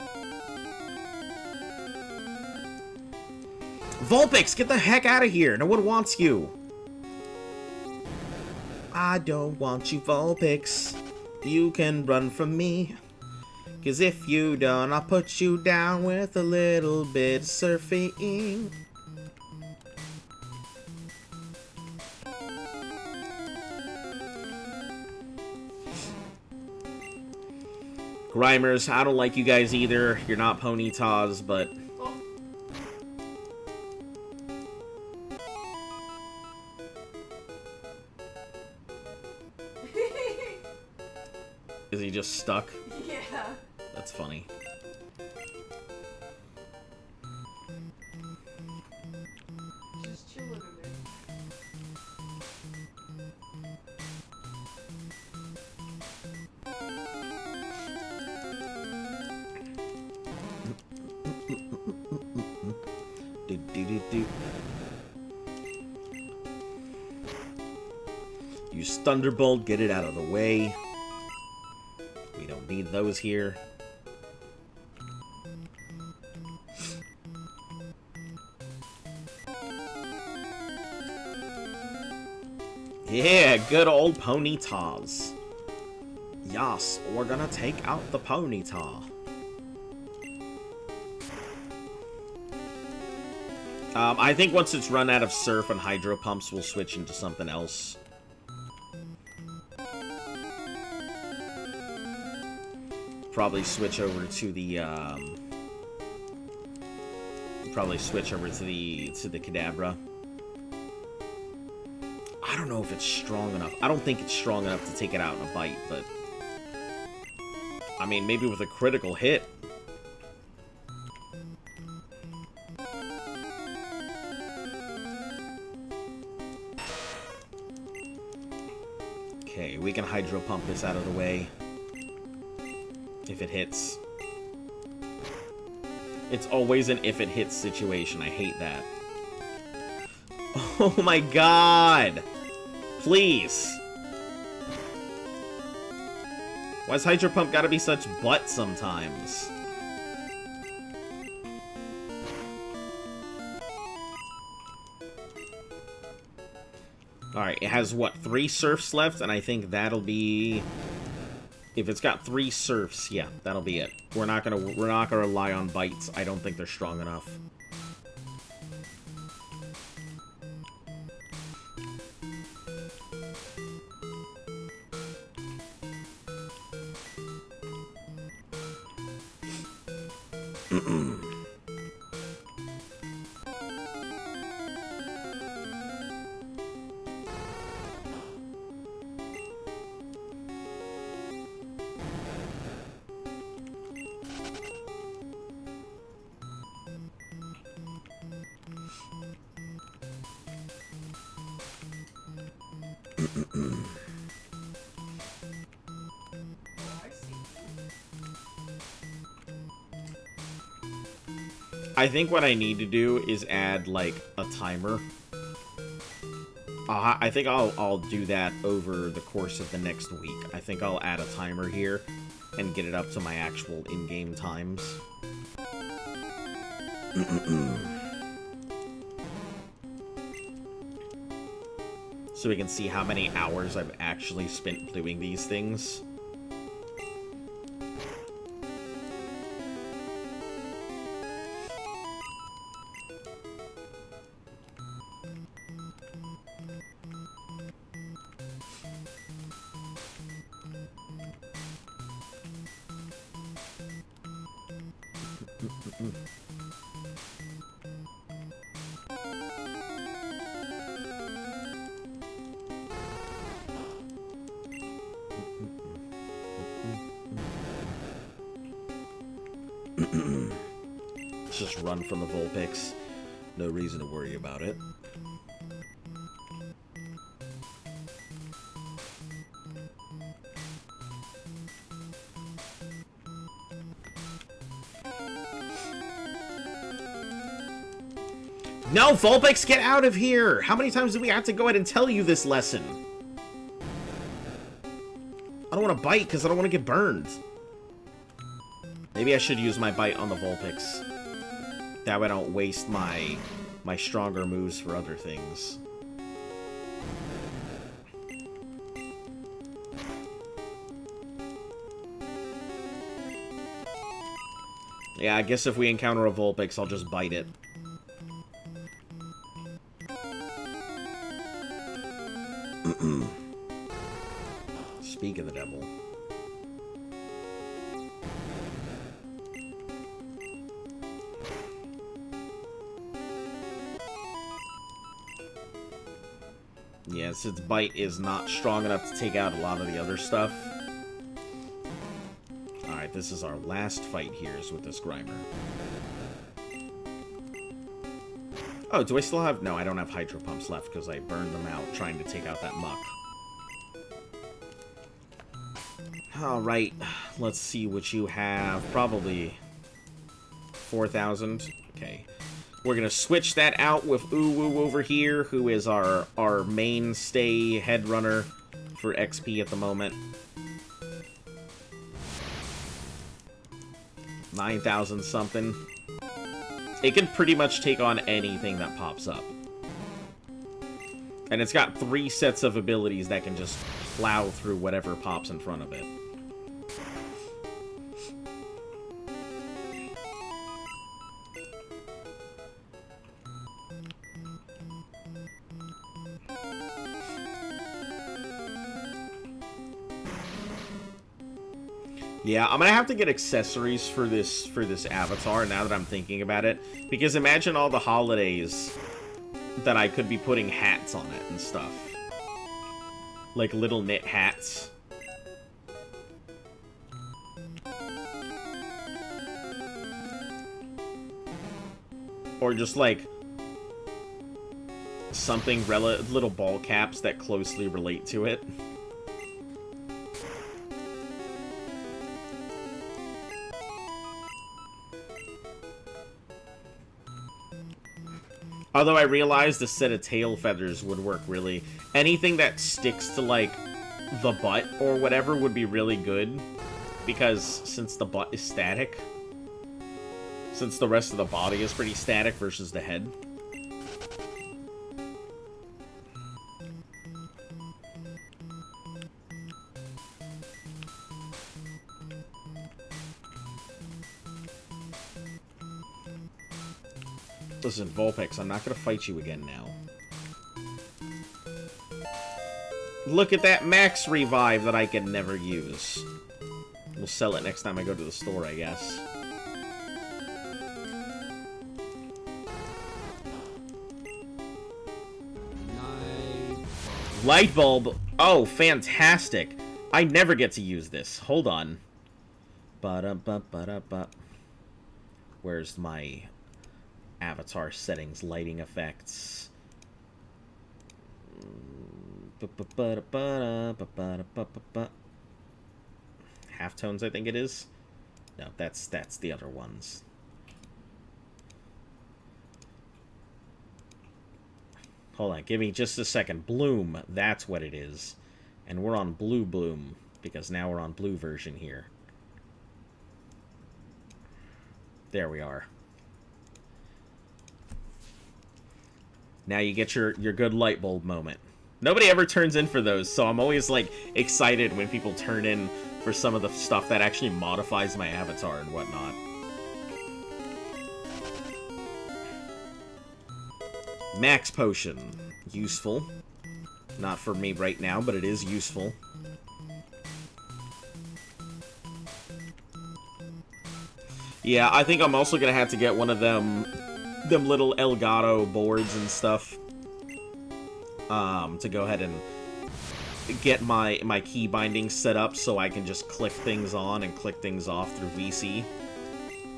Vulpix, get the heck out of here! No one wants you! I don't want you, Vulpix. You can run from me. 'Cause if you don't, I'll put you down with a little bit of surfing. Grimers, I don't like you guys either. You're not Ponytas, but... Is he just stuck? Yeah. That's funny. Just chilling in there. Use Thunderbolt, get it out of the way. We don't need those here. Yeah, good old Ponytas. Yes, we're gonna take out the Ponyta. I think once it's run out of Surf and Hydro Pumps, we'll switch into something else. Probably switch over to the, Kadabra. I don't know if it's strong enough. I don't think it's strong enough to take it out in a bite, but... I mean, maybe with a critical hit. Okay, we can Hydro Pump this out of the way. If it hits. It's always an if it hits situation. I hate that. Oh my god! Please! Why's Hydro Pump gotta be such butt sometimes? Alright, it has, what, 3 Surfs left? And I think that'll be... If it's got 3 Surfs, yeah, that'll be it. We're not gonna rely on bites. I don't think they're strong enough. I think what I need to do is add, like, a timer. I think I'll do that over the course of the next week. I think I'll add a timer here and get it up to my actual in-game times. So we can see how many hours I've actually spent doing these things. Just run from the Vulpix. No reason to worry about it. No, Vulpix, get out of here! How many times do we have to go ahead and tell you this lesson? I don't want to bite because I don't want to get burned. Maybe I should use my bite on the Vulpix. That way I don't waste my stronger moves for other things. Yeah, I guess if we encounter a Vulpix, I'll just bite it. Speak of the devil. Yes, its bite is not strong enough to take out a lot of the other stuff. Alright, this is our last fight here is with this Grimer. Oh, do I still have... No, I don't have Hydro Pumps left because I burned them out trying to take out that muck. Alright, let's see what you have. Probably 4,000. Okay. We're gonna switch that out with Uwu over here, who is our mainstay head runner for XP at the moment. 9,000 something. It can pretty much take on anything that pops up. And it's got 3 sets of abilities that can just plow through whatever pops in front of it. Yeah, I'm gonna have to get accessories for this avatar now that I'm thinking about it. Because imagine all the holidays that I could be putting hats on it and stuff. Like little knit hats. Or just like something little ball caps that closely relate to it. Although I realized a set of tail feathers would work really. Anything that sticks to, like, the butt or whatever would be really good. Because since the butt is static. Since the rest of the body is pretty static versus the head. Listen, Vulpix, I'm not gonna fight you again now. Look at that max revive that I can never use. We'll sell it next time I go to the store, I guess. Light bulb. Oh, fantastic. I never get to use this. Hold on. Ba-da-ba-ba-da-ba. Where's my avatar settings, lighting effects? Halftones, I think it is. No, that's the other ones. Hold on, give me just a second. Bloom, that's what it is. And we're on blue bloom, because now we're on blue version here. There we are. Now you get your good light bulb moment. Nobody ever turns in for those, so I'm always, like, excited when people turn in for some of the stuff that actually modifies my avatar and whatnot. Max Potion. Useful. Not for me right now, but it is useful. Yeah, I think I'm also gonna have to get one of them little Elgato boards and stuff. To go ahead and get my key bindings set up so I can just click things on and click things off through VC.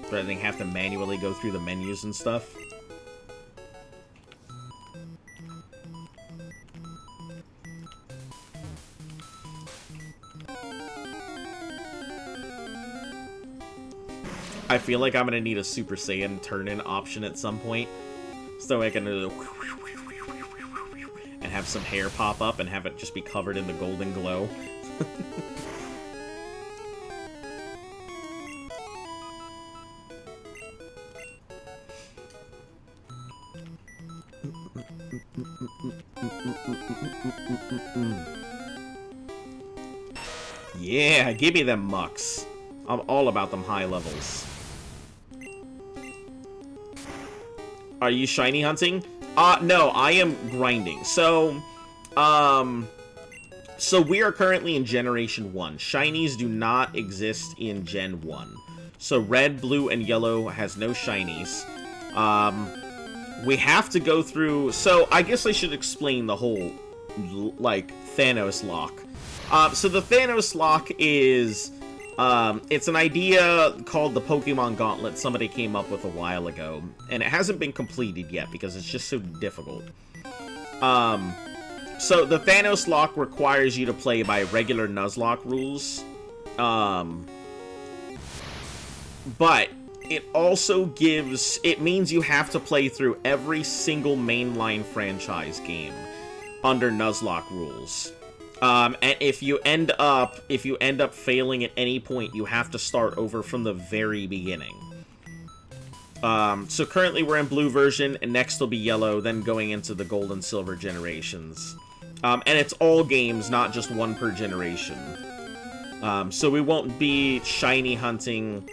Rather than have to manually go through the menus and stuff. I feel like I'm gonna need a Super Saiyan turn-in option at some point, so I can and have some hair pop up and have it just be covered in the golden glow. Yeah, give me them mucks. I'm all about them high levels. Are you shiny hunting? No, I am grinding. So we are currently in Generation 1. Shinies do not exist in Gen 1. So red, blue, and yellow has no shinies. We have to go through... So I guess I should explain the whole, like, Thanos lock. So the Thanos lock is... it's an idea called the Pokemon Gauntlet somebody came up with a while ago, and it hasn't been completed yet because it's just so difficult. So the Thanos lock requires you to play by regular Nuzlocke rules, but it also gives, it means you have to play through every single mainline franchise game under Nuzlocke rules. And if you end up failing at any point, you have to start over from the very beginning. So currently we're in blue version, and next will be yellow, then going into the gold and silver generations. And it's all games, not just one per generation. So we won't be shiny hunting.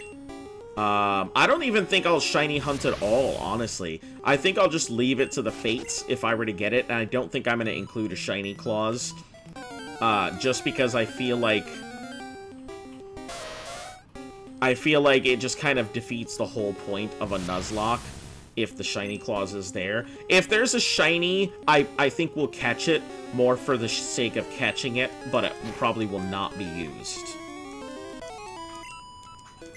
I don't even think I'll shiny hunt at all, honestly. I think I'll just leave it to the fates if I were to get it, and I don't think I'm going to include a shiny clause. Just because I feel like it just kind of defeats the whole point of a Nuzlocke if the shiny clause is there. If there's a shiny, I think we'll catch it more for the sake of catching it, but it probably will not be used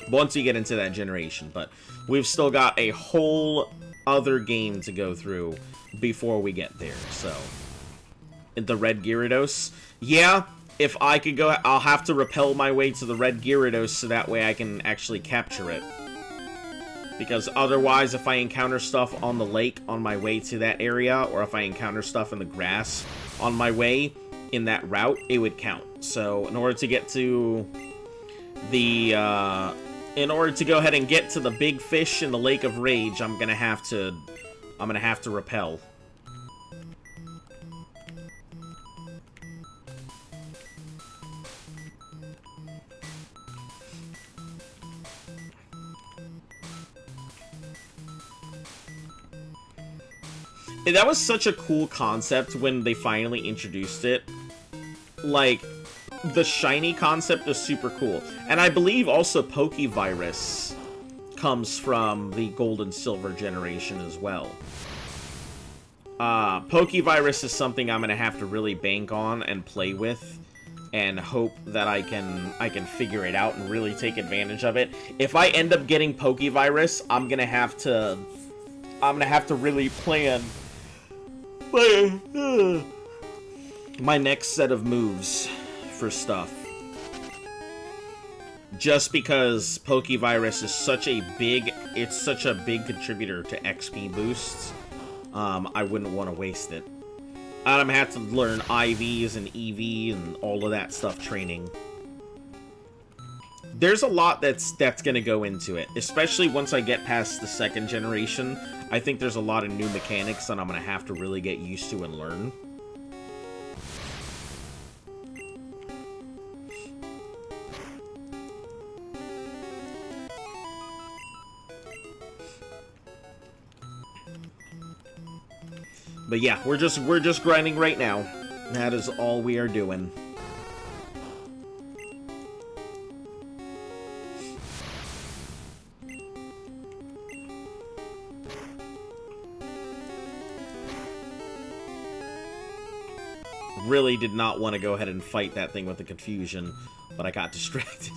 once you get into that generation. But we've still got a whole other game to go through before we get there. So, the red Gyarados, yeah. If I could go, I'll have to repel my way to the red Gyarados so that way I can actually capture it. Because otherwise, if I encounter stuff on the lake on my way to that area, or if I encounter stuff in the grass on my way in that route, it would count. So, in order to get to the, in order to go ahead and get to the big fish in the Lake of Rage, I'm gonna have to repel. That was such a cool concept when they finally introduced it. Like, the shiny concept is super cool. And I believe also Pokevirus comes from the Gold and Silver generation as well. Pokevirus is something I'm gonna have to really bank on and play with, and hope that I can figure it out and really take advantage of it. If I end up getting Pokevirus, I'm gonna have to really plan my next set of moves for stuff. Just because Pokevirus is such a big contributor to XP boosts, I wouldn't want to waste it. I'm gonna have to learn IVs and EV and all of that stuff training. There's a lot that's gonna go into it, especially once I get past the second generation. I think there's a lot of new mechanics that I'm gonna have to really get used to and learn. But yeah, we're just grinding right now. That is all we are doing. Really did not want to go ahead and fight that thing with the confusion, but I got distracted.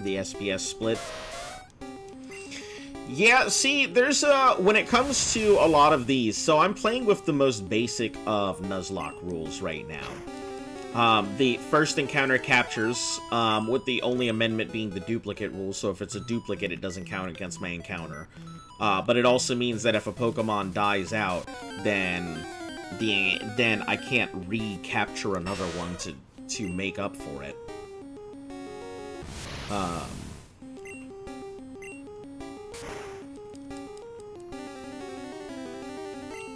The SPS split. Yeah, see, there's when it comes to a lot of these, so I'm playing with the most basic of Nuzlocke rules right now. The first encounter captures, with the only amendment being the duplicate rule, so if it's a duplicate, it doesn't count against my encounter. But it also means that if a Pokemon dies out, then I can't recapture another one to make up for it.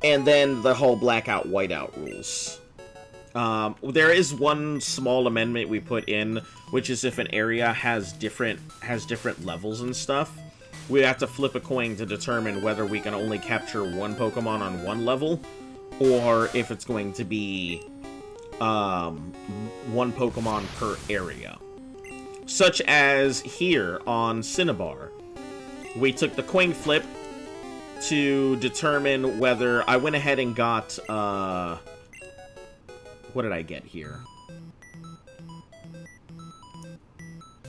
And then the whole blackout whiteout rules. There is one small amendment we put in, which is if an area has different levels and stuff, we have to flip a coin to determine whether we can only capture one Pokemon on one level, or if it's going to be one Pokemon per area. Such as here on Cinnabar. We took the coin flip to determine whether I went ahead and got, what did I get here?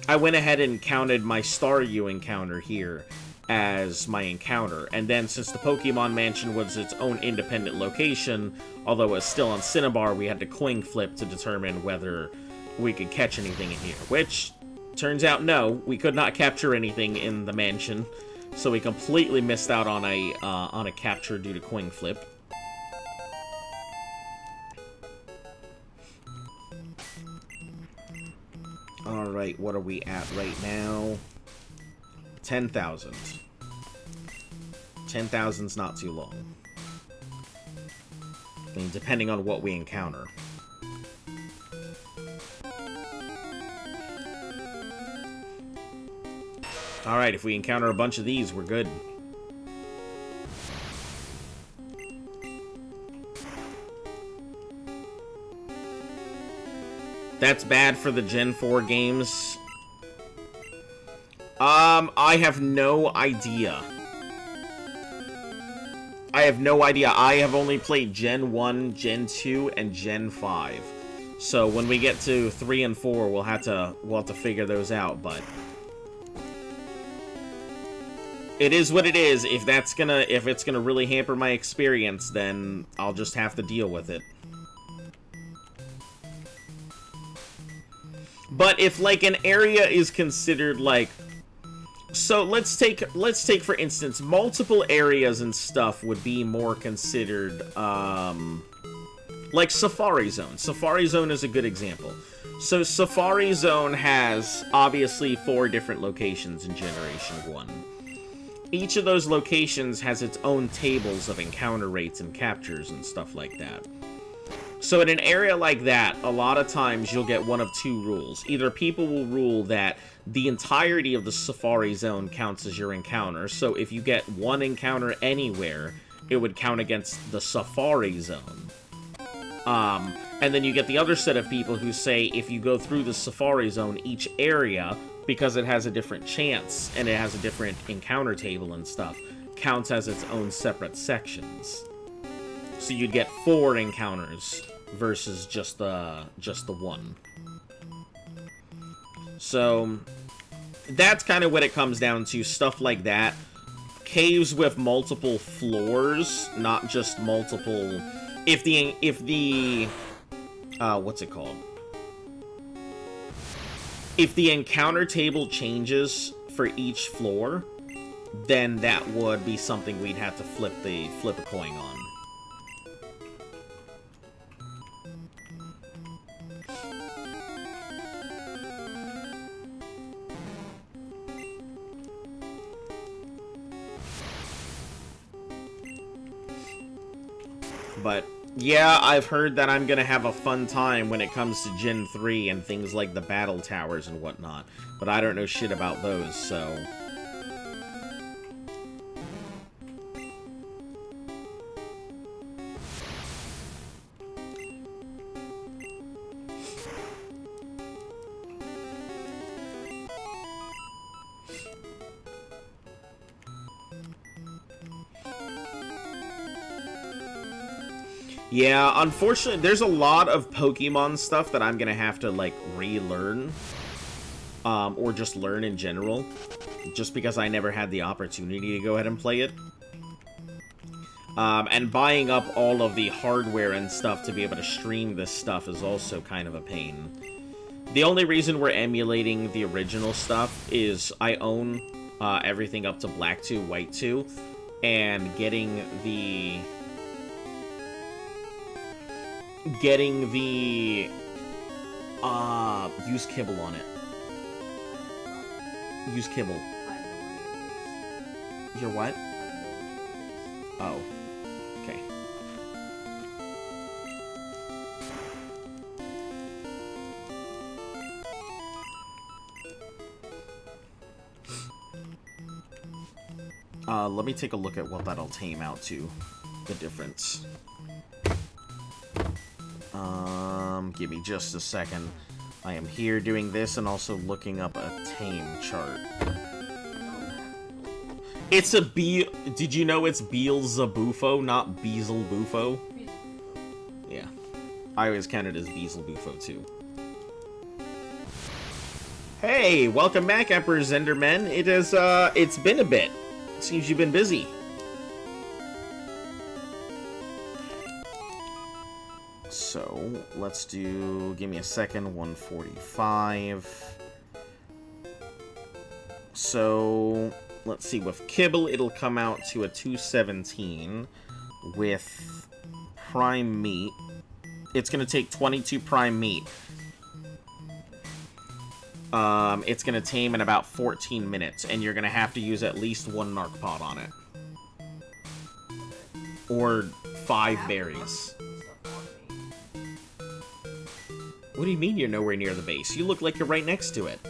I went ahead and counted my Staryu encounter here as my encounter, and then since the Pokemon Mansion was its own independent location, although it was still on Cinnabar, we had to coin flip to determine whether we could catch anything in here, which turns out no, we could not capture anything in the mansion, so we completely missed out on a capture due to coin flip. Alright, what are we at right now? 10,000. 10,000's not too long. I mean, depending on what we encounter. Alright, if we encounter a bunch of these, we're good. That's bad for the Gen 4 games. I have no idea. I have no idea. I have only played Gen 1, Gen 2, and Gen 5. So when we get to 3 and 4, we'll have to figure those out, but it is what it is. If it's gonna really hamper my experience, then I'll just have to deal with it. But if, like, an area is considered, like... So, let's take, for instance, multiple areas and stuff would be more considered, like Safari Zone. Safari Zone is a good example. So, Safari Zone has, obviously, 4 different locations in Generation 1. Each of those locations has its own tables of encounter rates and captures and stuff like that. So in an area like that, a lot of times you'll get one of 2 rules. Either people will rule that the entirety of the Safari Zone counts as your encounter, so if you get 1 encounter anywhere, it would count against the Safari Zone. And then you get the other set of people who say if you go through the Safari Zone, each area, because it has a different chance and it has a different encounter table and stuff, counts as its own separate sections. So you'd get 4 encounters versus just the 1. So that's kind of what it comes down to, stuff like that. Caves with multiple floors, not just multiple. If the what's it called? If the encounter table changes for each floor, then that would be something we'd have to flip a coin on. But yeah, I've heard that I'm gonna have a fun time when it comes to Gen 3 and things like the battle towers and whatnot. But I don't know shit about those, so... Yeah, unfortunately, there's a lot of Pokemon stuff that I'm gonna have to, like, relearn. Or just learn in general. Just because I never had the opportunity to go ahead and play it. And buying up all of the hardware and stuff to be able to stream this stuff is also kind of a pain. The only reason we're emulating the original stuff is I own everything up to Black 2, White 2. And getting the use kibble on it. Use kibble. Your what? Oh. Okay. Let me take a look at what that'll tame out to. The difference. Give me just a second. I am here doing this and also looking up a tame chart. It's a did you know it's Beelzebufo, not Beelzebufo? Yeah. I always counted as Beelzebufo too. Hey, welcome back, Emperor Zenderman. It is, it's been a bit. Seems you've been busy. So, let's do, give me a second, 145. So, let's see, with Kibble, it'll come out to a 217. With Prime Meat, it's going to take 22 Prime Meat. It's gonna tame in about 14 minutes, and you're gonna have to use at least 1 narc pod on it. Or 5 berries. What do you mean you're nowhere near the base? You look like you're right next to it.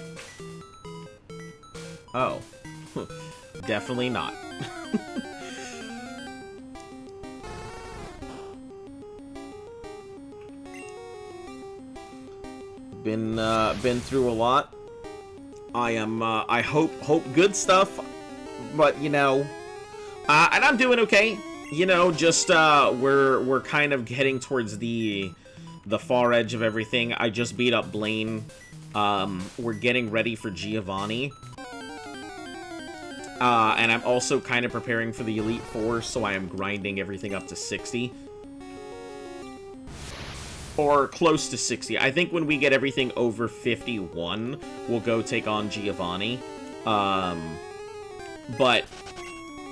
Oh. Definitely not. Been through a lot. I hope good stuff, but, you know, and I'm doing okay. You know, just, we're kind of heading towards the far edge of everything. I just beat up Blaine. We're getting ready for Giovanni. And I'm also kind of preparing for the Elite Four, so I am grinding everything up to 60. Or close to 60. I think when we get everything over 51, we'll go take on Giovanni. But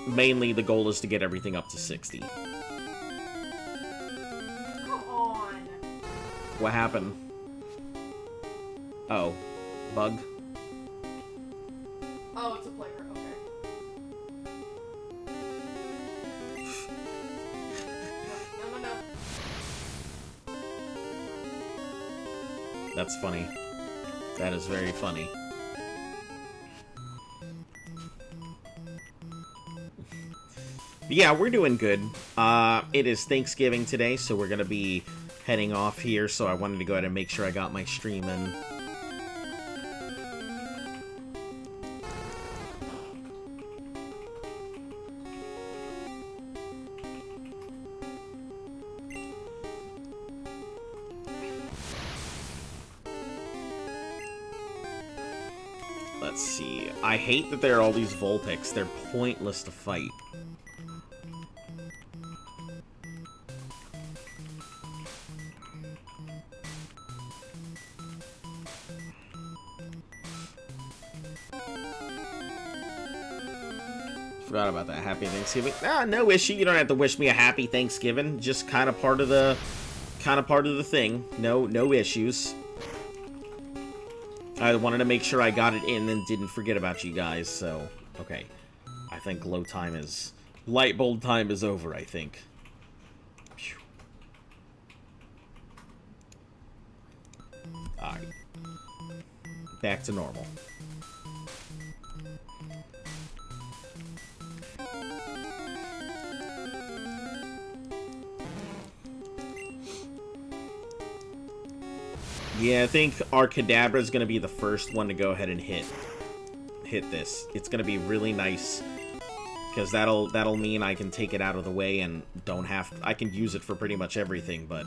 mainly the goal is to get everything up to 60. Come on. What happened? Oh. Bug? Oh, it's a player. Okay. No. That's funny. That is very funny. Yeah, we're doing good. It is Thanksgiving today, so we're gonna be heading off here, so I wanted to go ahead and make sure I got my stream in. Let's see. I hate that there are all these Vulpix. They're pointless to fight. Forgot about that. Happy Thanksgiving. Ah, no issue. You don't have to wish me a happy Thanksgiving. Just kind of part of the thing. No issues. I wanted to make sure I got it in and didn't forget about you guys, so... Okay. I think light bulb time is over, I think. Phew. Alright. Back to normal. Yeah, I think our Kadabra is going to be the first one to go ahead and hit this. It's going to be really nice, because that'll mean I can take it out of the way and don't have to, I can use it for pretty much everything, but...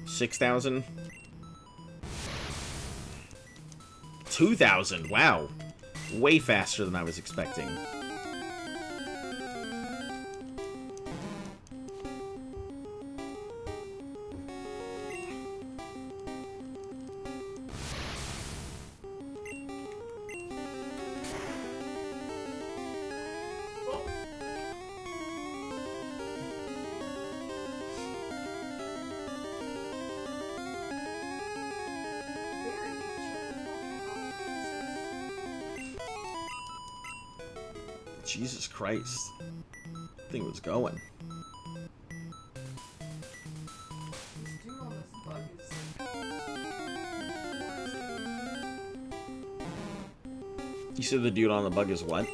$6,000? 2,000, wow. Way faster than I was expecting. Jesus Christ. That thing was going. You said the dude on the bug is what?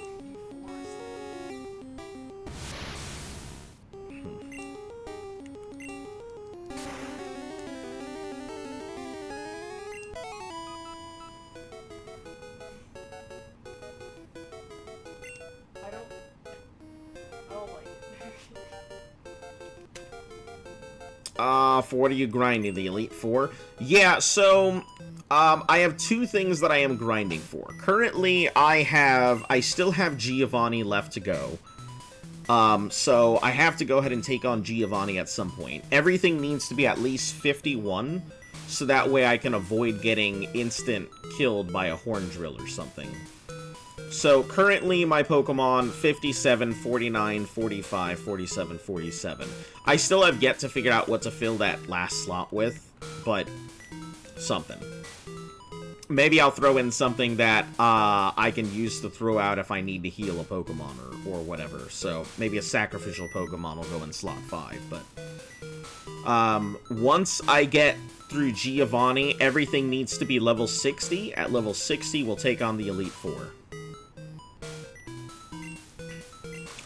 For what are you grinding? The Elite Four? Yeah, so, I have two things that I am grinding for. Currently, I still have Giovanni left to go. So I have to go ahead and take on Giovanni at some point. Everything needs to be at least 51, so that way I can avoid getting instant killed by a horn drill or something. So currently my Pokemon 57, 49, 45, 47, 47. I still have yet to figure out what to fill that last slot with, but something. Maybe I'll throw in something that I can use to throw out if I need to heal a Pokemon or whatever. So maybe a sacrificial Pokemon will go in slot 5. But once I get through Giovanni, everything needs to be level 60. At level 60, we'll take on the Elite Four.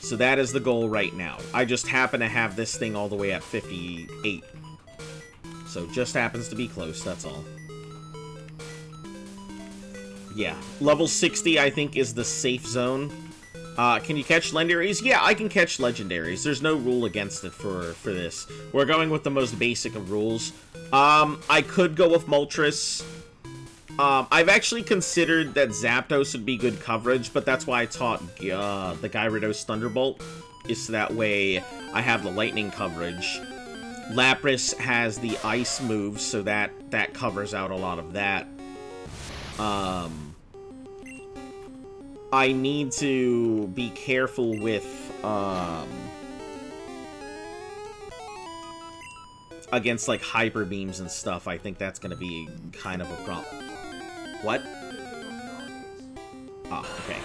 So that is the goal right now. I just happen to have this thing all the way at 58. So just happens to be close, that's all. Yeah, level 60, I think, is the safe zone. Can you catch legendaries? Yeah, I can catch legendaries. There's no rule against it for this. We're going with the most basic of rules. I could go with Moltres. I've actually considered that Zapdos would be good coverage, but that's why I taught the Gyarados Thunderbolt, is so that way I have the lightning coverage. Lapras has the ice moves, so that covers out a lot of that. I need to be careful with, against, like, hyper beams and stuff. I think that's gonna be kind of a problem. What? Ah, okay.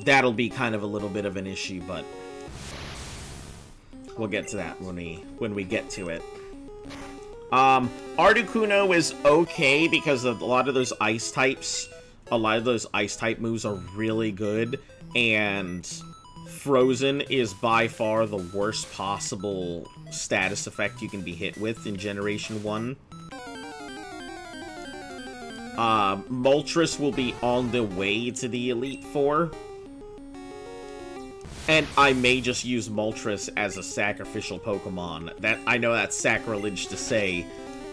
That'll be kind of a little bit of an issue, but we'll get to that when we get to it. Articuno is okay because of a lot of those ice types. A lot of those ice type moves are really good, and Frozen is by far the worst possible status effect you can be hit with in Generation 1. Moltres will be on the way to the Elite Four. And I may just use Moltres as a sacrificial Pokemon. I know that's sacrilege to say,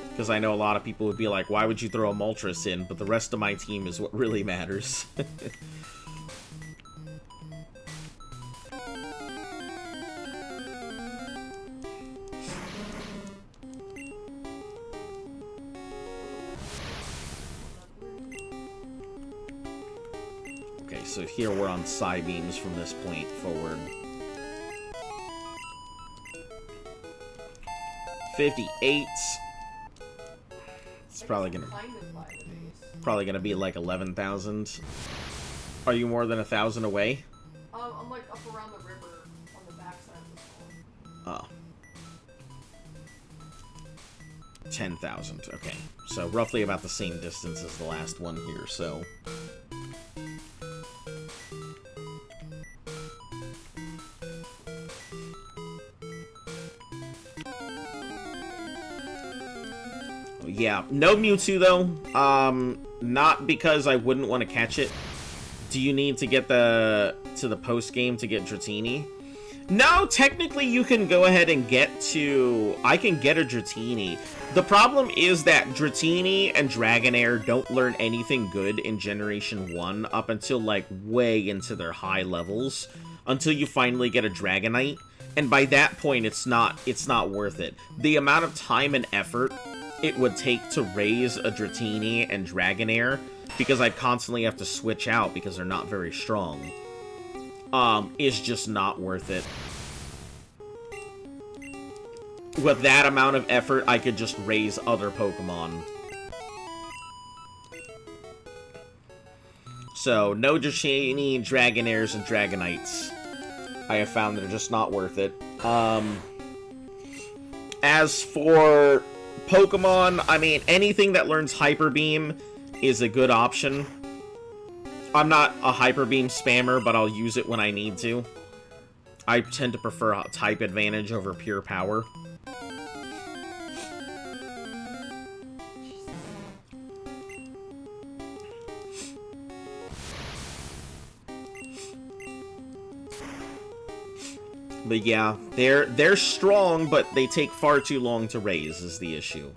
because I know a lot of people would be like, why would you throw a Moltres in? But the rest of my team is what really matters. Okay, so here we're on Psybeams from this point forward. 58. It's probably gonna be like 11,000. Are you more than 1,000 away? I'm like up around the river on the backside of the Oh. 10,000. Okay, so roughly about the same distance as the last one here. So. Yeah, no Mewtwo though. Not because I wouldn't want to catch it. Do you need to get to the post game to get Dratini? No, technically you can go ahead and I can get a Dratini. The problem is that Dratini and Dragonair don't learn anything good in Generation 1 up until like way into their high levels, until you finally get a Dragonite, and by that point it's not worth it. The amount of time and effort it would take to raise a Dratini and Dragonair, because I'd constantly have to switch out because they're not very strong, is just not worth it. With that amount of effort, I could just raise other Pokemon. So, no Dratini, Dragonairs, and Dragonites. I have found they're just not worth it. As for Pokemon, I mean, anything that learns Hyper Beam is a good option. I'm not a Hyper Beam spammer, but I'll use it when I need to. I tend to prefer a type advantage over pure power. But yeah, they're strong, but they take far too long to raise is the issue.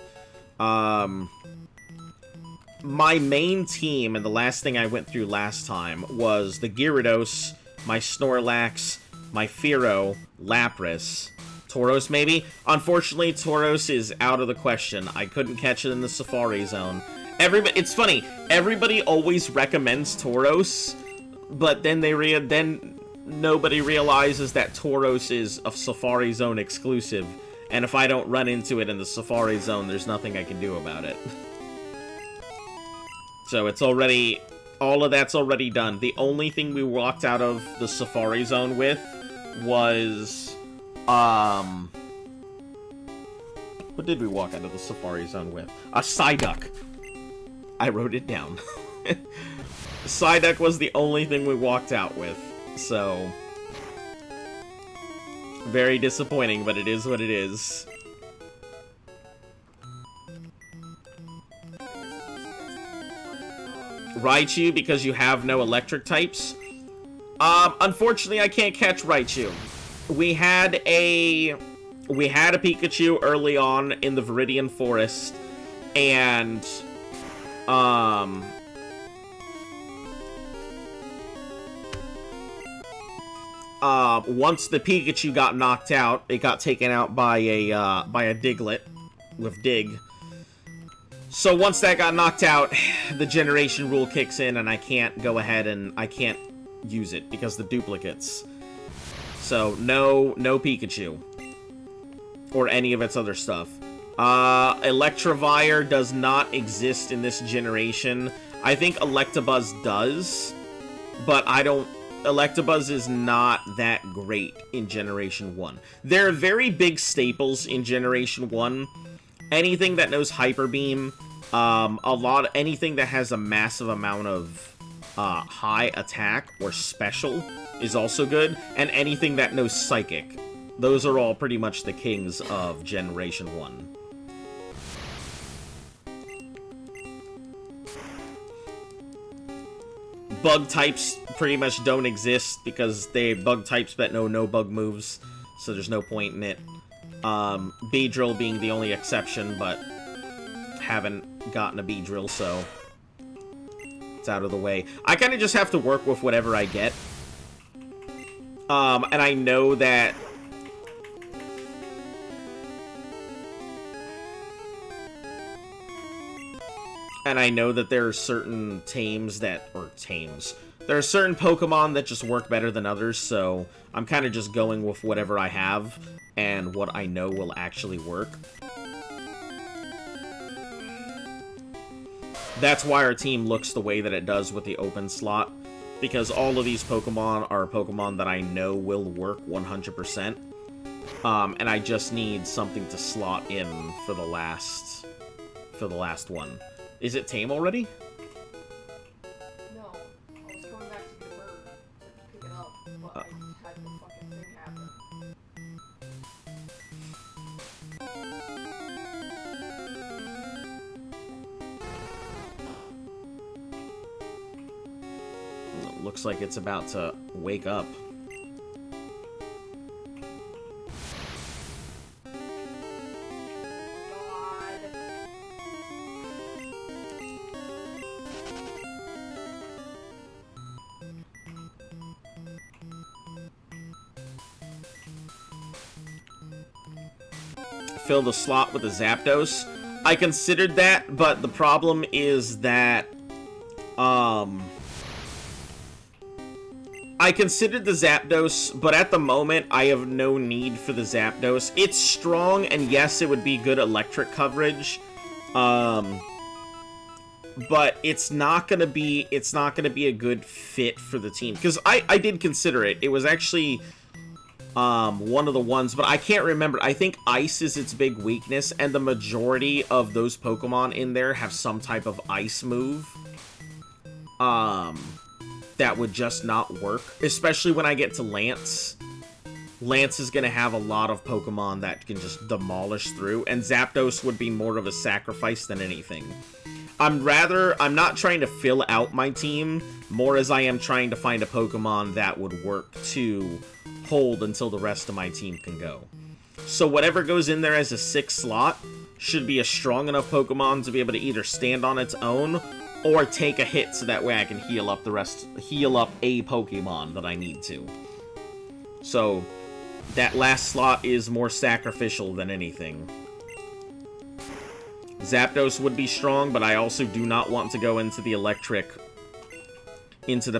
My main team, and the last thing I went through last time, was the Gyarados, my Snorlax, my Fearow, Lapras, Tauros maybe? Unfortunately, Tauros is out of the question. I couldn't catch it in the Safari Zone. It's funny, everybody always recommends Tauros, but then nobody realizes that Tauros is a Safari Zone exclusive, and if I don't run into it in the Safari Zone, there's nothing I can do about it. So it's already... all of that's already done. The only thing we walked out of the Safari Zone with was... what did we walk out of the Safari Zone with? A Psyduck. I wrote it down. Psyduck was the only thing we walked out with. So... very disappointing, but it is what it is. Raichu, because you have no electric types? Unfortunately, I can't catch Raichu. We had a Pikachu early on in the Viridian Forest, and, once the Pikachu got knocked out, it got taken out by a Diglett with Dig. So once that got knocked out, the generation rule kicks in, and I can't go ahead and I can't use it because the duplicates. So no Pikachu or any of its other stuff. Electivire does not exist in this generation. I think Electabuzz does, but Electabuzz is not that great in Generation 1. There are very big staples in Generation 1. Anything that knows Hyper Beam, anything that has a massive amount of high attack or special is also good, and anything that knows Psychic. Those are all pretty much the kings of Generation 1. Bug types pretty much don't exist because they bug types that know no bug moves, so there's no point in it. Beedrill being the only exception, but haven't gotten a Beedrill, so it's out of the way. I kind of just have to work with whatever I get. And I know that there are certain there are certain Pokemon that just work better than others, so I'm kind of just going with whatever I have and what I know will actually work. That's why our team looks the way that it does with the open slot, because all of these Pokemon are Pokemon that I know will work 100%. And I just need something to slot in for the last one. Is it tame already? No. I was going back to the bird to pick it up, but I had the fucking thing happen. Looks like it's about to wake up. Fill the slot with a Zapdos. I considered that, but the problem is that, I considered the Zapdos, but at the moment, I have no need for the Zapdos. It's strong, and yes, it would be good electric coverage, but it's not gonna be a good fit for the team. Because I did consider it. It was actually one of the ones, but I can't remember. I think Ice is its big weakness, and the majority of those Pokemon in there have some type of Ice move. That would just not work, especially when I get to Lance. Lance is going to have a lot of Pokemon that can just demolish through, and Zapdos would be more of a sacrifice than anything. I'm not trying to fill out my team, more as I am trying to find a Pokemon that would work to hold until the rest of my team can go. So whatever goes in there as a 6th slot should be a strong enough Pokemon to be able to either stand on its own or take a hit so that way I can heal up a Pokemon that I need to. So that last slot is more sacrificial than anything. Zapdos would be strong, but I also do not want to go into the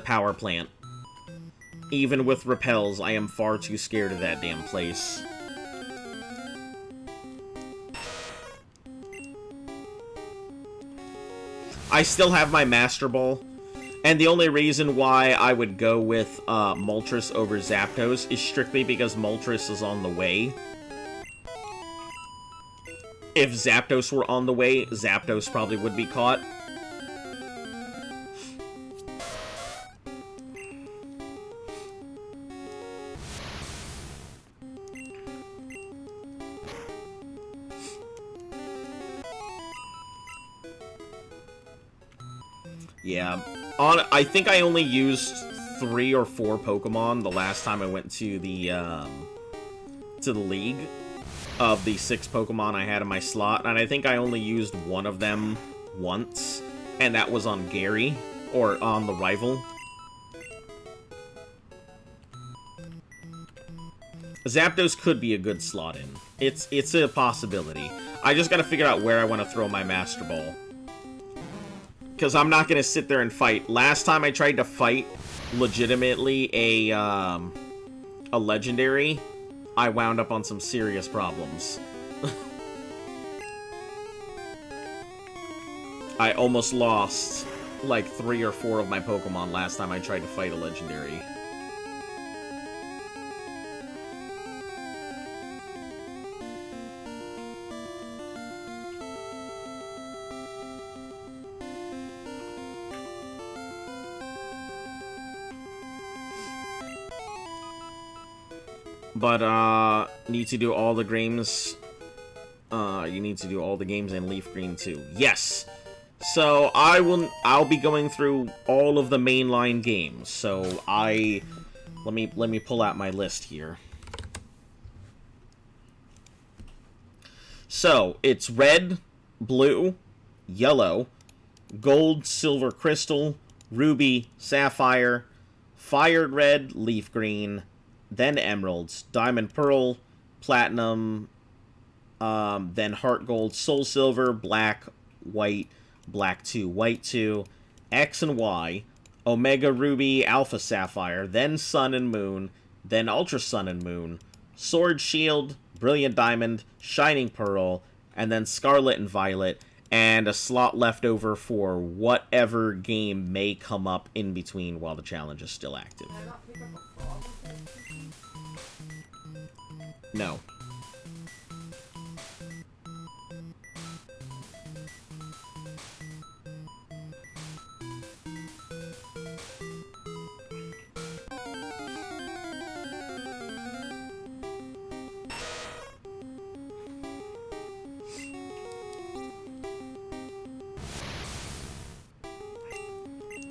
power plant. Even with repels, I am far too scared of that damn place. I still have my Master Ball, and the only reason why I would go with Moltres over Zapdos is strictly because Moltres is on the way. If Zapdos were on the way, Zapdos probably would be caught. Yeah, I think I only used 3 or 4 Pokemon the last time I went to the league of the 6 Pokemon I had in my slot, and I think I only used one of them once, and that was on Gary, or on the rival. Zapdos could be a good slot in. It's a possibility. I just gotta figure out where I want to throw my Master Ball. Because I'm not going to sit there and fight. Last time I tried to fight legitimately a legendary, I wound up on some serious problems. I almost lost like 3 or 4 of my Pokemon last time I tried to fight a legendary. But, need to do all the games. You need to do all the games in Leaf Green too. Yes! So, I'll be going through all of the mainline games. So, let me pull out my list here. So, it's Red, Blue, Yellow, Gold, Silver, Crystal, Ruby, Sapphire, Fire Red, Leaf Green, then Emeralds, Diamond Pearl, Platinum, then Heart Gold, Soul Silver, Black, White, Black 2, White 2, X and Y, Omega Ruby, Alpha Sapphire, then Sun and Moon, then Ultra Sun and Moon, Sword Shield, Brilliant Diamond, Shining Pearl, and then Scarlet and Violet, and a slot left over for whatever game may come up in between while the challenge is still active. No.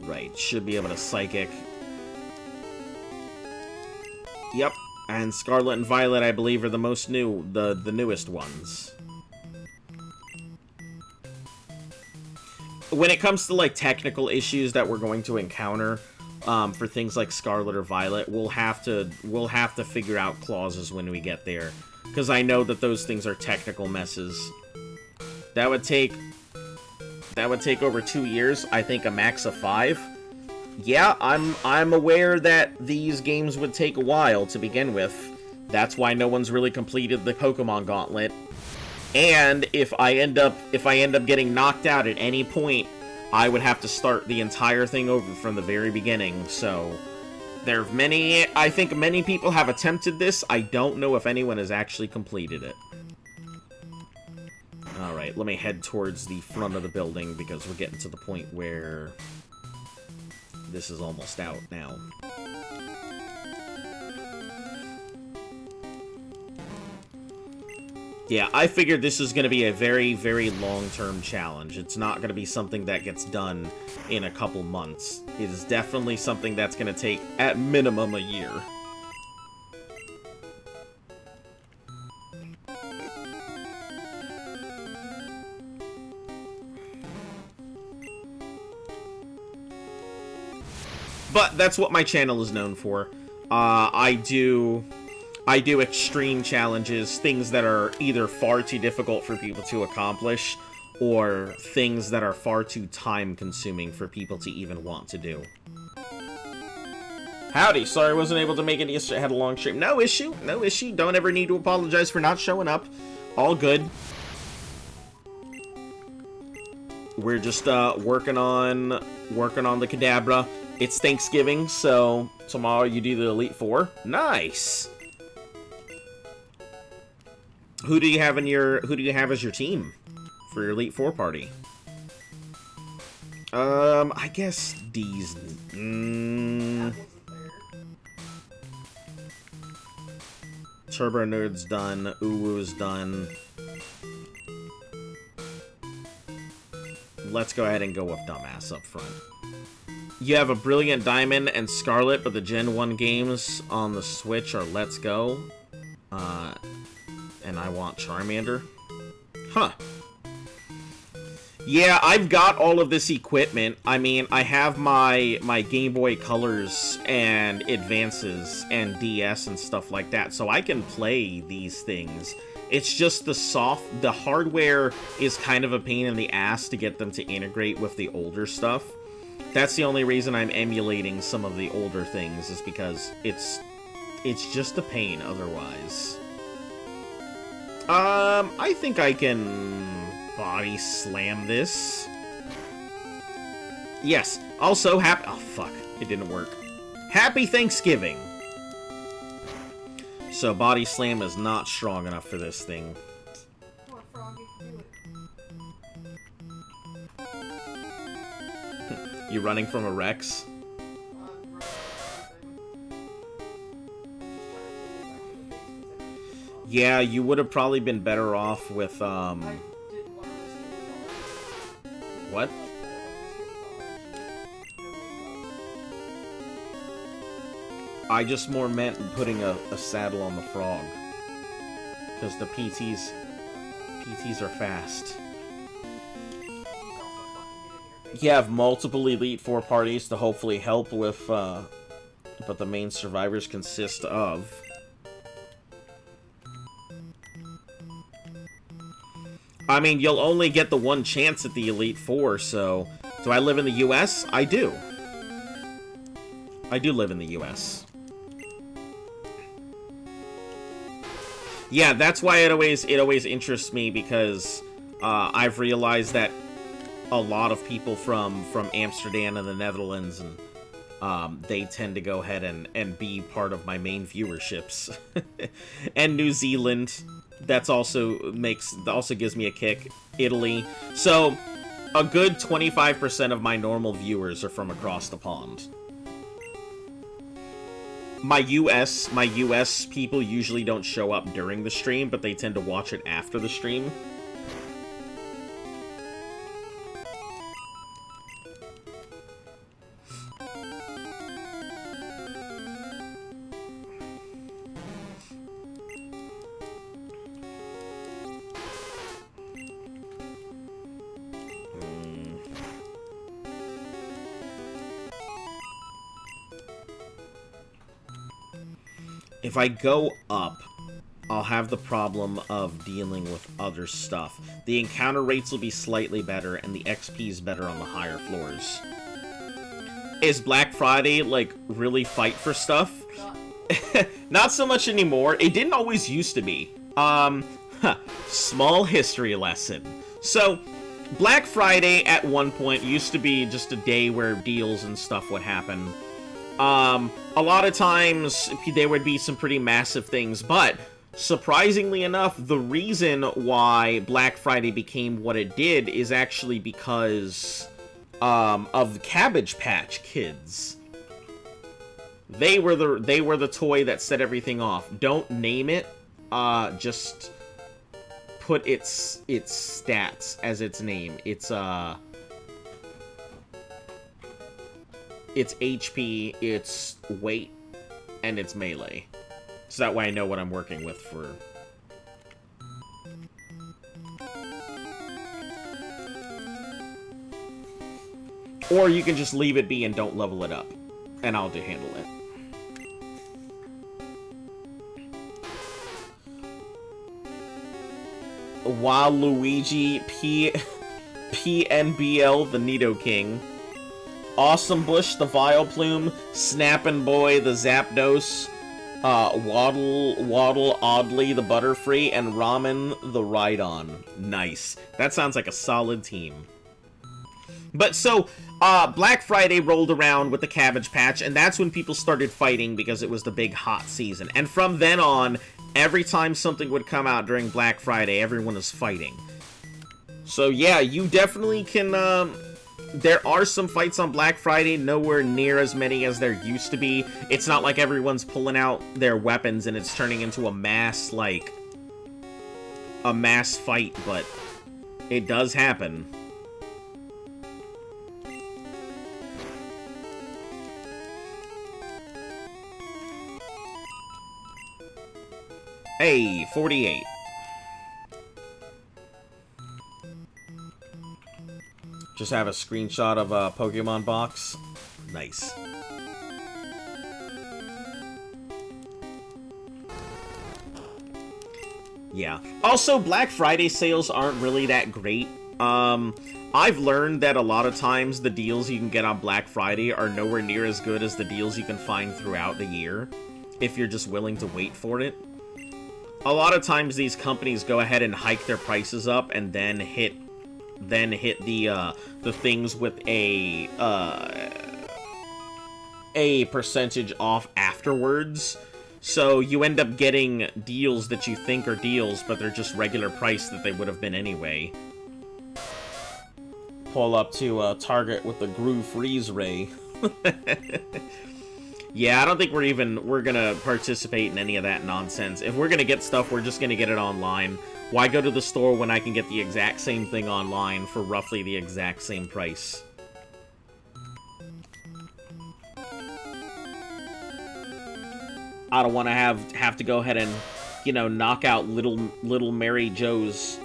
Right, should be able to Psychic. Yep. And Scarlet and Violet, I believe, are the most the newest ones. When it comes to, like, technical issues that we're going to encounter, for things like Scarlet or Violet, we'll have to figure out clauses when we get there. Because I know that those things are technical messes. That would take over 2 years, I think a max of 5. Yeah, I'm aware that these games would take a while to begin with. That's why no one's really completed the Pokemon Gauntlet. And if I end up getting knocked out at any point, I would have to start the entire thing over from the very beginning. So I think many people have attempted this. I don't know if anyone has actually completed it. Alright, let me head towards the front of the building because we're getting to the point where this is almost out now. Yeah, I figured this is going to be a very, very long-term challenge. It's not going to be something that gets done in a couple months. It is definitely something that's going to take, at minimum, a year. But that's what my channel is known for. I do extreme challenges, things that are either far too difficult for people to accomplish, or things that are far too time-consuming for people to even want to do. Howdy, sorry I wasn't able to make it yesterday. I had a long stream. No issue, no issue. Don't ever need to apologize for not showing up. All good. We're just working on the Kadabra. It's Thanksgiving, so tomorrow you do the Elite Four. Nice. Who do you have as your team for your Elite Four party? I guess D's. Turbo Nerd's done. Uwu's done. Let's go ahead and go with Dumbass up front. You have a Brilliant Diamond and Scarlet, but the Gen 1 games on the Switch are Let's Go. And I want Charmander. Huh. Yeah, I've got all of this equipment. I mean, I have my Game Boy Colors and Advances and DS and stuff like that, so I can play these things. It's just the hardware is kind of a pain in the ass to get them to integrate with the older stuff. That's the only reason I'm emulating some of the older things, is because it's just a pain otherwise. I think I can body slam this. Yes. Also, oh fuck, it didn't work. Happy Thanksgiving! So body slam is not strong enough for this thing. Come on, Froggy, do it. You running from a Rex? Yeah, you would have probably been better off with, What? I just more meant putting a saddle on the frog. Because the PTs are fast. You have multiple Elite Four parties to hopefully help with, but the main survivors consist of... I mean, you'll only get the one chance at the Elite Four, so... Do I live in the US? I do. I do live in the US. Yeah, that's why it always interests me, because I've realized that a lot of people from Amsterdam and the Netherlands, and they tend to go ahead and be part of my main viewerships. And New Zealand, that's also gives me a kick. Italy. So a good 25% of my normal viewers are from across the pond. My US people usually don't show up during the stream, but they tend to watch it after the stream. If I go up, I'll have the problem of dealing with other stuff. The encounter rates will be slightly better, and the XP is better on the higher floors. Is Black Friday, like, really fight for stuff? Not so much anymore. It didn't always used to be. Small history lesson. So, Black Friday at one point used to be just a day where deals and stuff would happen. A lot of times, there would be some pretty massive things, but surprisingly enough, the reason why Black Friday became what it did is actually because, of the Cabbage Patch Kids. They were the toy that set everything off. Don't name it, just put its stats as its name. It's HP, its weight, and its melee. So that way I know what I'm working with for... Or you can just leave it be and don't level it up. And I'll handle it. Waluigi PNBL, the Nidoking. Awesome Bush, the Vileplume. Snappin' Boy, the Zapdos. Waddle Oddly, the Butterfree. And Ramen, the Rhydon. Nice. That sounds like a solid team. But so, Black Friday rolled around with the Cabbage Patch, and that's when people started fighting because it was the big hot season. And from then on, every time something would come out during Black Friday, everyone was fighting. So yeah, you definitely can, there are some fights on Black Friday, nowhere near as many as there used to be. It's not like everyone's pulling out their weapons and it's turning into a mass, like, a mass fight, but it does happen. Hey, 48. Just have a screenshot of a Pokemon box. Nice. Yeah. Also, Black Friday sales aren't really that great. I've learned that a lot of times the deals you can get on Black Friday are nowhere near as good as the deals you can find throughout the year, if you're just willing to wait for it. A lot of times these companies go ahead and hike their prices up and then hit the things with a percentage off afterwards. So you end up getting deals that you think are deals, but they're just regular price that they would have been anyway. Pull up to Target with the Groove Freeze Ray. Yeah, I don't think we're gonna participate in any of that nonsense. If we're gonna get stuff, we're just gonna get it online. Why go to the store when I can get the exact same thing online for roughly the exact same price? I don't want to have to go ahead and, you know, knock out little Mary Joe's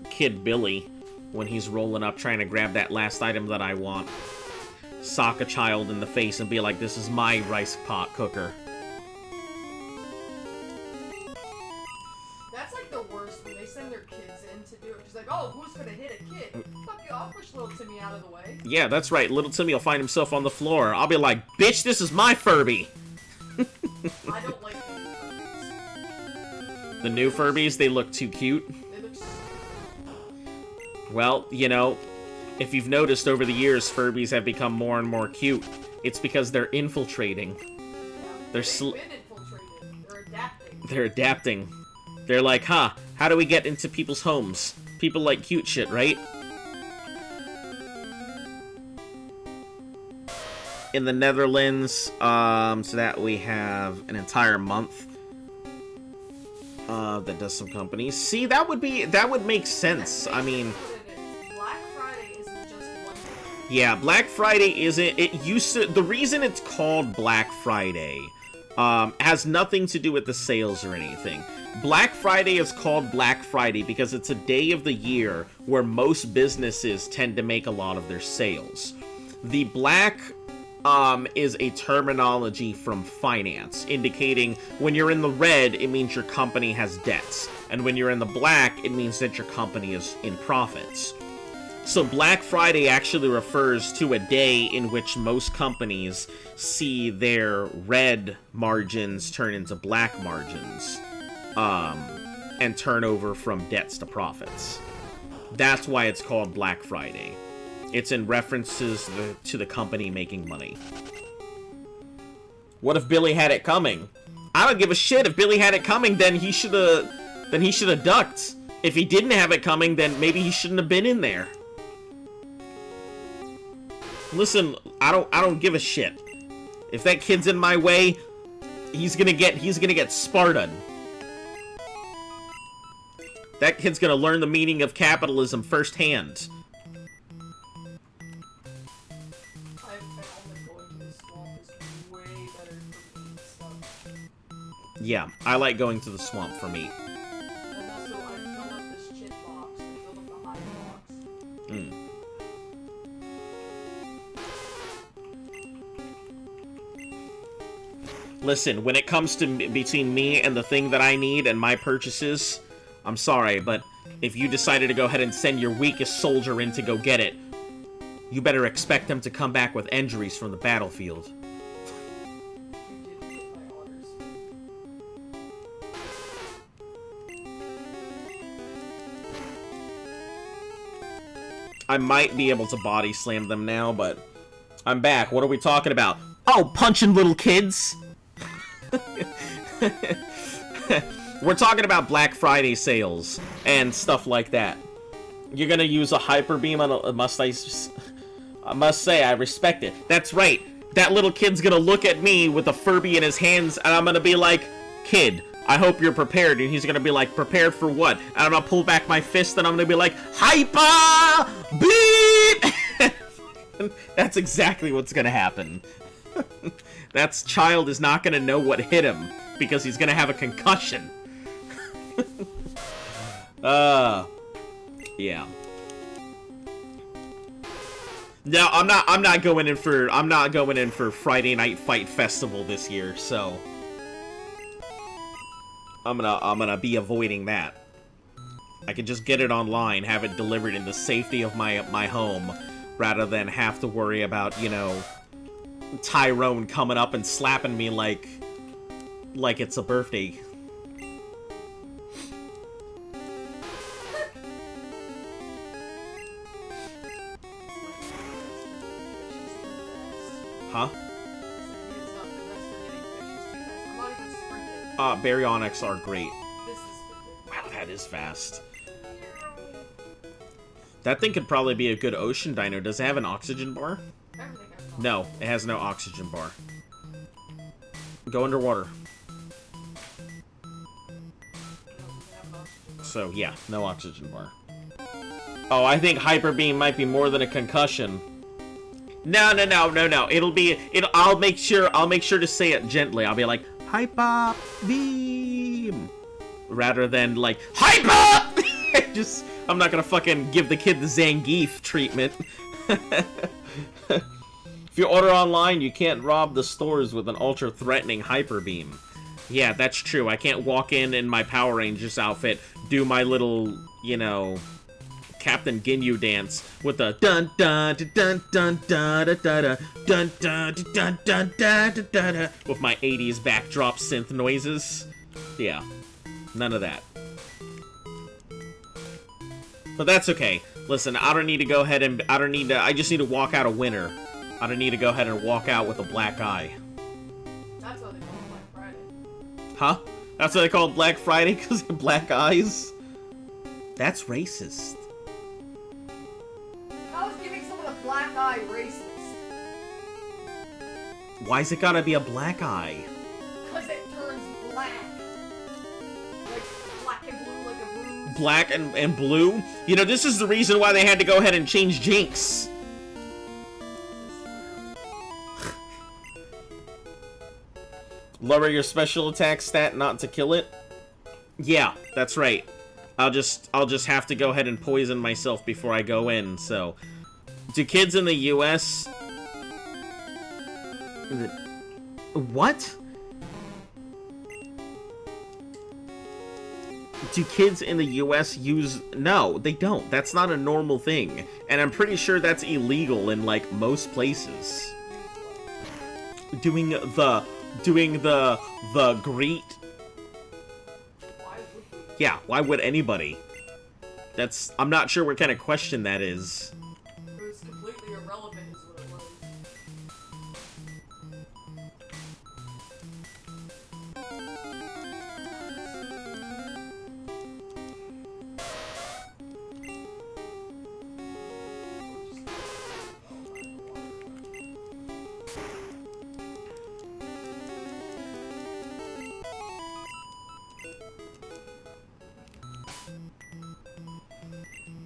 kid Billy when he's rolling up trying to grab that last item that I want. Sock a child in the face and be like, this is my rice pot cooker. That's like the worst when they send their kids in to do it. Just like, oh, who's gonna hit a kid? Fuck you, I'll push little Timmy out of the way. Yeah, that's right. Little Timmy will find himself on the floor. I'll be like, bitch, this is my Furby. I don't like the new Furbies. The new Furbies, they look too cute. They look so... Well, you know, if you've noticed over the years, Furbies have become more and more cute. It's because they're infiltrating. They've been infiltrated. They're adapting. They're adapting. They're like, huh, how do we get into people's homes? People like cute shit, right? In the Netherlands, so that we have an entire month that does some companies. See, that would make sense. I mean, Black Friday isn't just one day. Yeah, Black Friday isn't. It used to. The reason it's called Black Friday has nothing to do with the sales or anything. Black Friday is called Black Friday because it's a day of the year where most businesses tend to make a lot of their sales. The black is a terminology from finance, indicating when you're in the red, it means your company has debts. And when you're in the black, it means that your company is in profits. So Black Friday actually refers to a day in which most companies see their red margins turn into black margins, and turn over from debts to profits. That's why it's called Black Friday. It's in references to the company making money. What if Billy had it coming? I don't give a shit. If Billy had it coming, then he should have ducked. If he didn't have it coming, then maybe he shouldn't have been in there. Listen, I don't give a shit. If that kid's in my way, he's gonna get Spartan. That kid's gonna learn the meaning of capitalism firsthand. I found that going to the swamp is way better for meat stuff. Yeah, I like going to the swamp for meat. And also, I filled up this chit box. I filled up the hide box. Mm. Listen, when it comes to between me and the thing that I need and my purchases, I'm sorry, but if you decided to go ahead and send your weakest soldier in to go get it, you better expect them to come back with injuries from the battlefield. You did get my orders. I might be able to body slam them now, but I'm back. What are we talking about? Oh, punching little kids! We're talking about Black Friday sales and stuff like that. You're gonna use a hyper beam on a... I must say, I respect it. That's right. That little kid's gonna look at me with a Furby in his hands, and I'm gonna be like, "Kid, I hope you're prepared." And he's gonna be like, "Prepared for what?" And I'm gonna pull back my fist, and I'm gonna be like, "Hyper beam!" That's exactly what's gonna happen. That child is not gonna know what hit him, because he's gonna have a concussion. Yeah. No, I'm not going in for Friday Night Fight Festival this year, so I'm gonna be avoiding that. I can just get it online, have it delivered in the safety of my home, rather than have to worry about, you know, Tyrone coming up and slapping me like it's a birthday. Huh? Baryonyx are great. Wow, that is fast. That thing could probably be a good ocean dino. Does it have an oxygen bar? No, it has no oxygen bar. Go underwater. So, yeah, no oxygen bar. Oh, I think Hyper Beam might be more than a concussion. No. I'll make sure to say it gently. I'll be like, Hyper Beam! Rather than, like, Hyper! I'm not gonna fucking give the kid the Zangief treatment. If you order online, you can't rob the stores with an ultra-threatening Hyper Beam. Yeah, that's true. I can't walk in my Power Rangers outfit, do my little, you know, Captain Ginyu dance with the dun dun dun dun dun dun dun dun dun dun dun dun dun with my 80s backdrop synth noises. Yeah, none of that. But that's okay. Listen, I don't need to go ahead and I just need to walk out a winner. I don't need to go ahead and walk out with a black eye. That's what they call Black Friday. Huh? That's what they call Black Friday because of black eyes? That's racist. How is giving someone a black eye racist? Why's it gotta be a black eye? Because it turns black. Like black and blue, like a bruise. Black and blue? You know, this is the reason why they had to go ahead and change Jinx. Lower your special attack stat not to kill it? Yeah, that's right. I'll just have to go ahead and poison myself before I go in, so... Do kids in the US... What? Do kids in the US use... No, they don't. That's not a normal thing. And I'm pretty sure that's illegal in, like, most places. Doing the greet. Why would we? Yeah, why would anybody? I'm not sure what kind of question that is. It was completely irrelevant is what it was.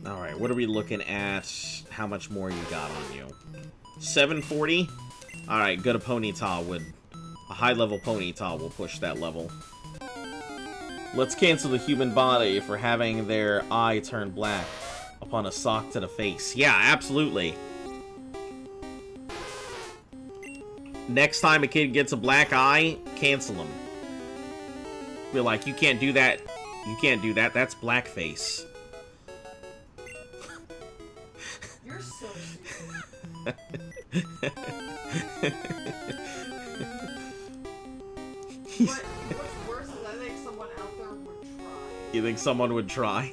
Alright, what are we looking at? How much more you got on you? 740? Alright, good. A ponyta would... A high-level ponyta will push that level. Let's cancel the human body for having their eye turn black upon a sock to the face. Yeah, absolutely. Next time a kid gets a black eye, cancel him. Be like, you can't do that. You can't do that. That's blackface. You're so stupid. What's worse is I think someone out there would try. You think someone would try?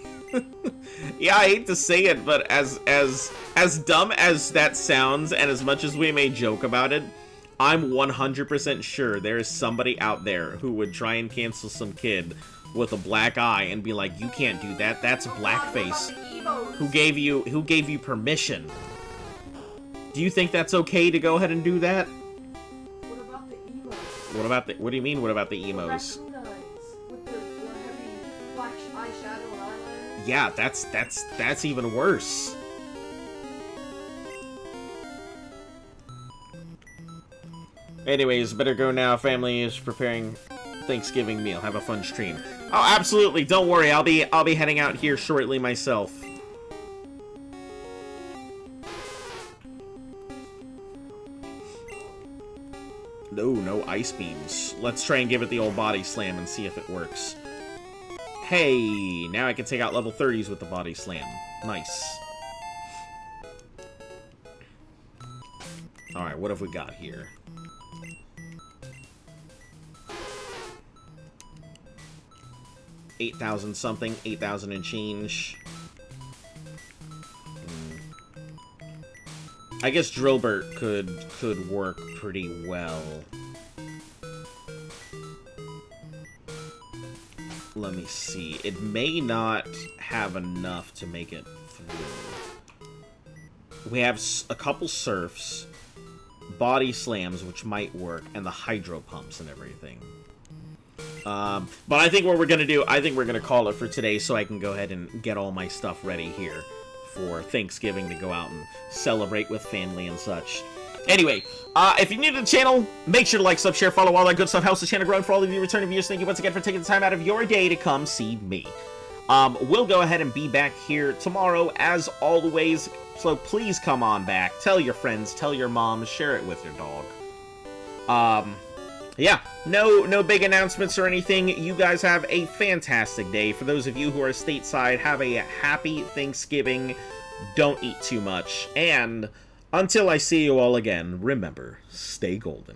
Yeah, I hate to say it, but as dumb as that sounds, and as much as we may joke about it, I'm 100% sure there is somebody out there who would try and cancel some kid with a black eye and be like, you can't do that. That's blackface. Who gave you permission? Do you think that's okay to go ahead and do that? What about the emos? What do you mean, what about the emos? With the heavy black eyeshadow and eyeliner? Yeah, that's even worse. Anyways, better go now. Family is preparing Thanksgiving meal. Have a fun stream. Oh, absolutely. Don't worry. I'll be heading out here shortly myself. No ice beams. Let's try and give it the old body slam and see if it works. Hey, now I can take out level 30s with the body slam. Nice. Alright, what have we got here? $8,000 something, 8,000 and change. I guess Drillbert could work pretty well. Let me see. It may not have enough to make it through. We have a couple surfs, body slams, which might work, and the hydro pumps and everything. But I think what we're gonna do, I think we're gonna call it for today so I can go ahead and get all my stuff ready here for Thanksgiving to go out and celebrate with family and such. Anyway, if you're new to the channel, make sure to like, sub, share, follow, all that good stuff. Helps the channel grow. And for all of you returning viewers, thank you once again for taking the time out of your day to come see me. We'll go ahead and be back here tomorrow, as always, so please come on back. Tell your friends, tell your mom, share it with your dog. Yeah, no big announcements or anything. You guys have a fantastic day. For those of you who are stateside, have a happy Thanksgiving. Don't eat too much. And until I see you all again, remember, stay golden.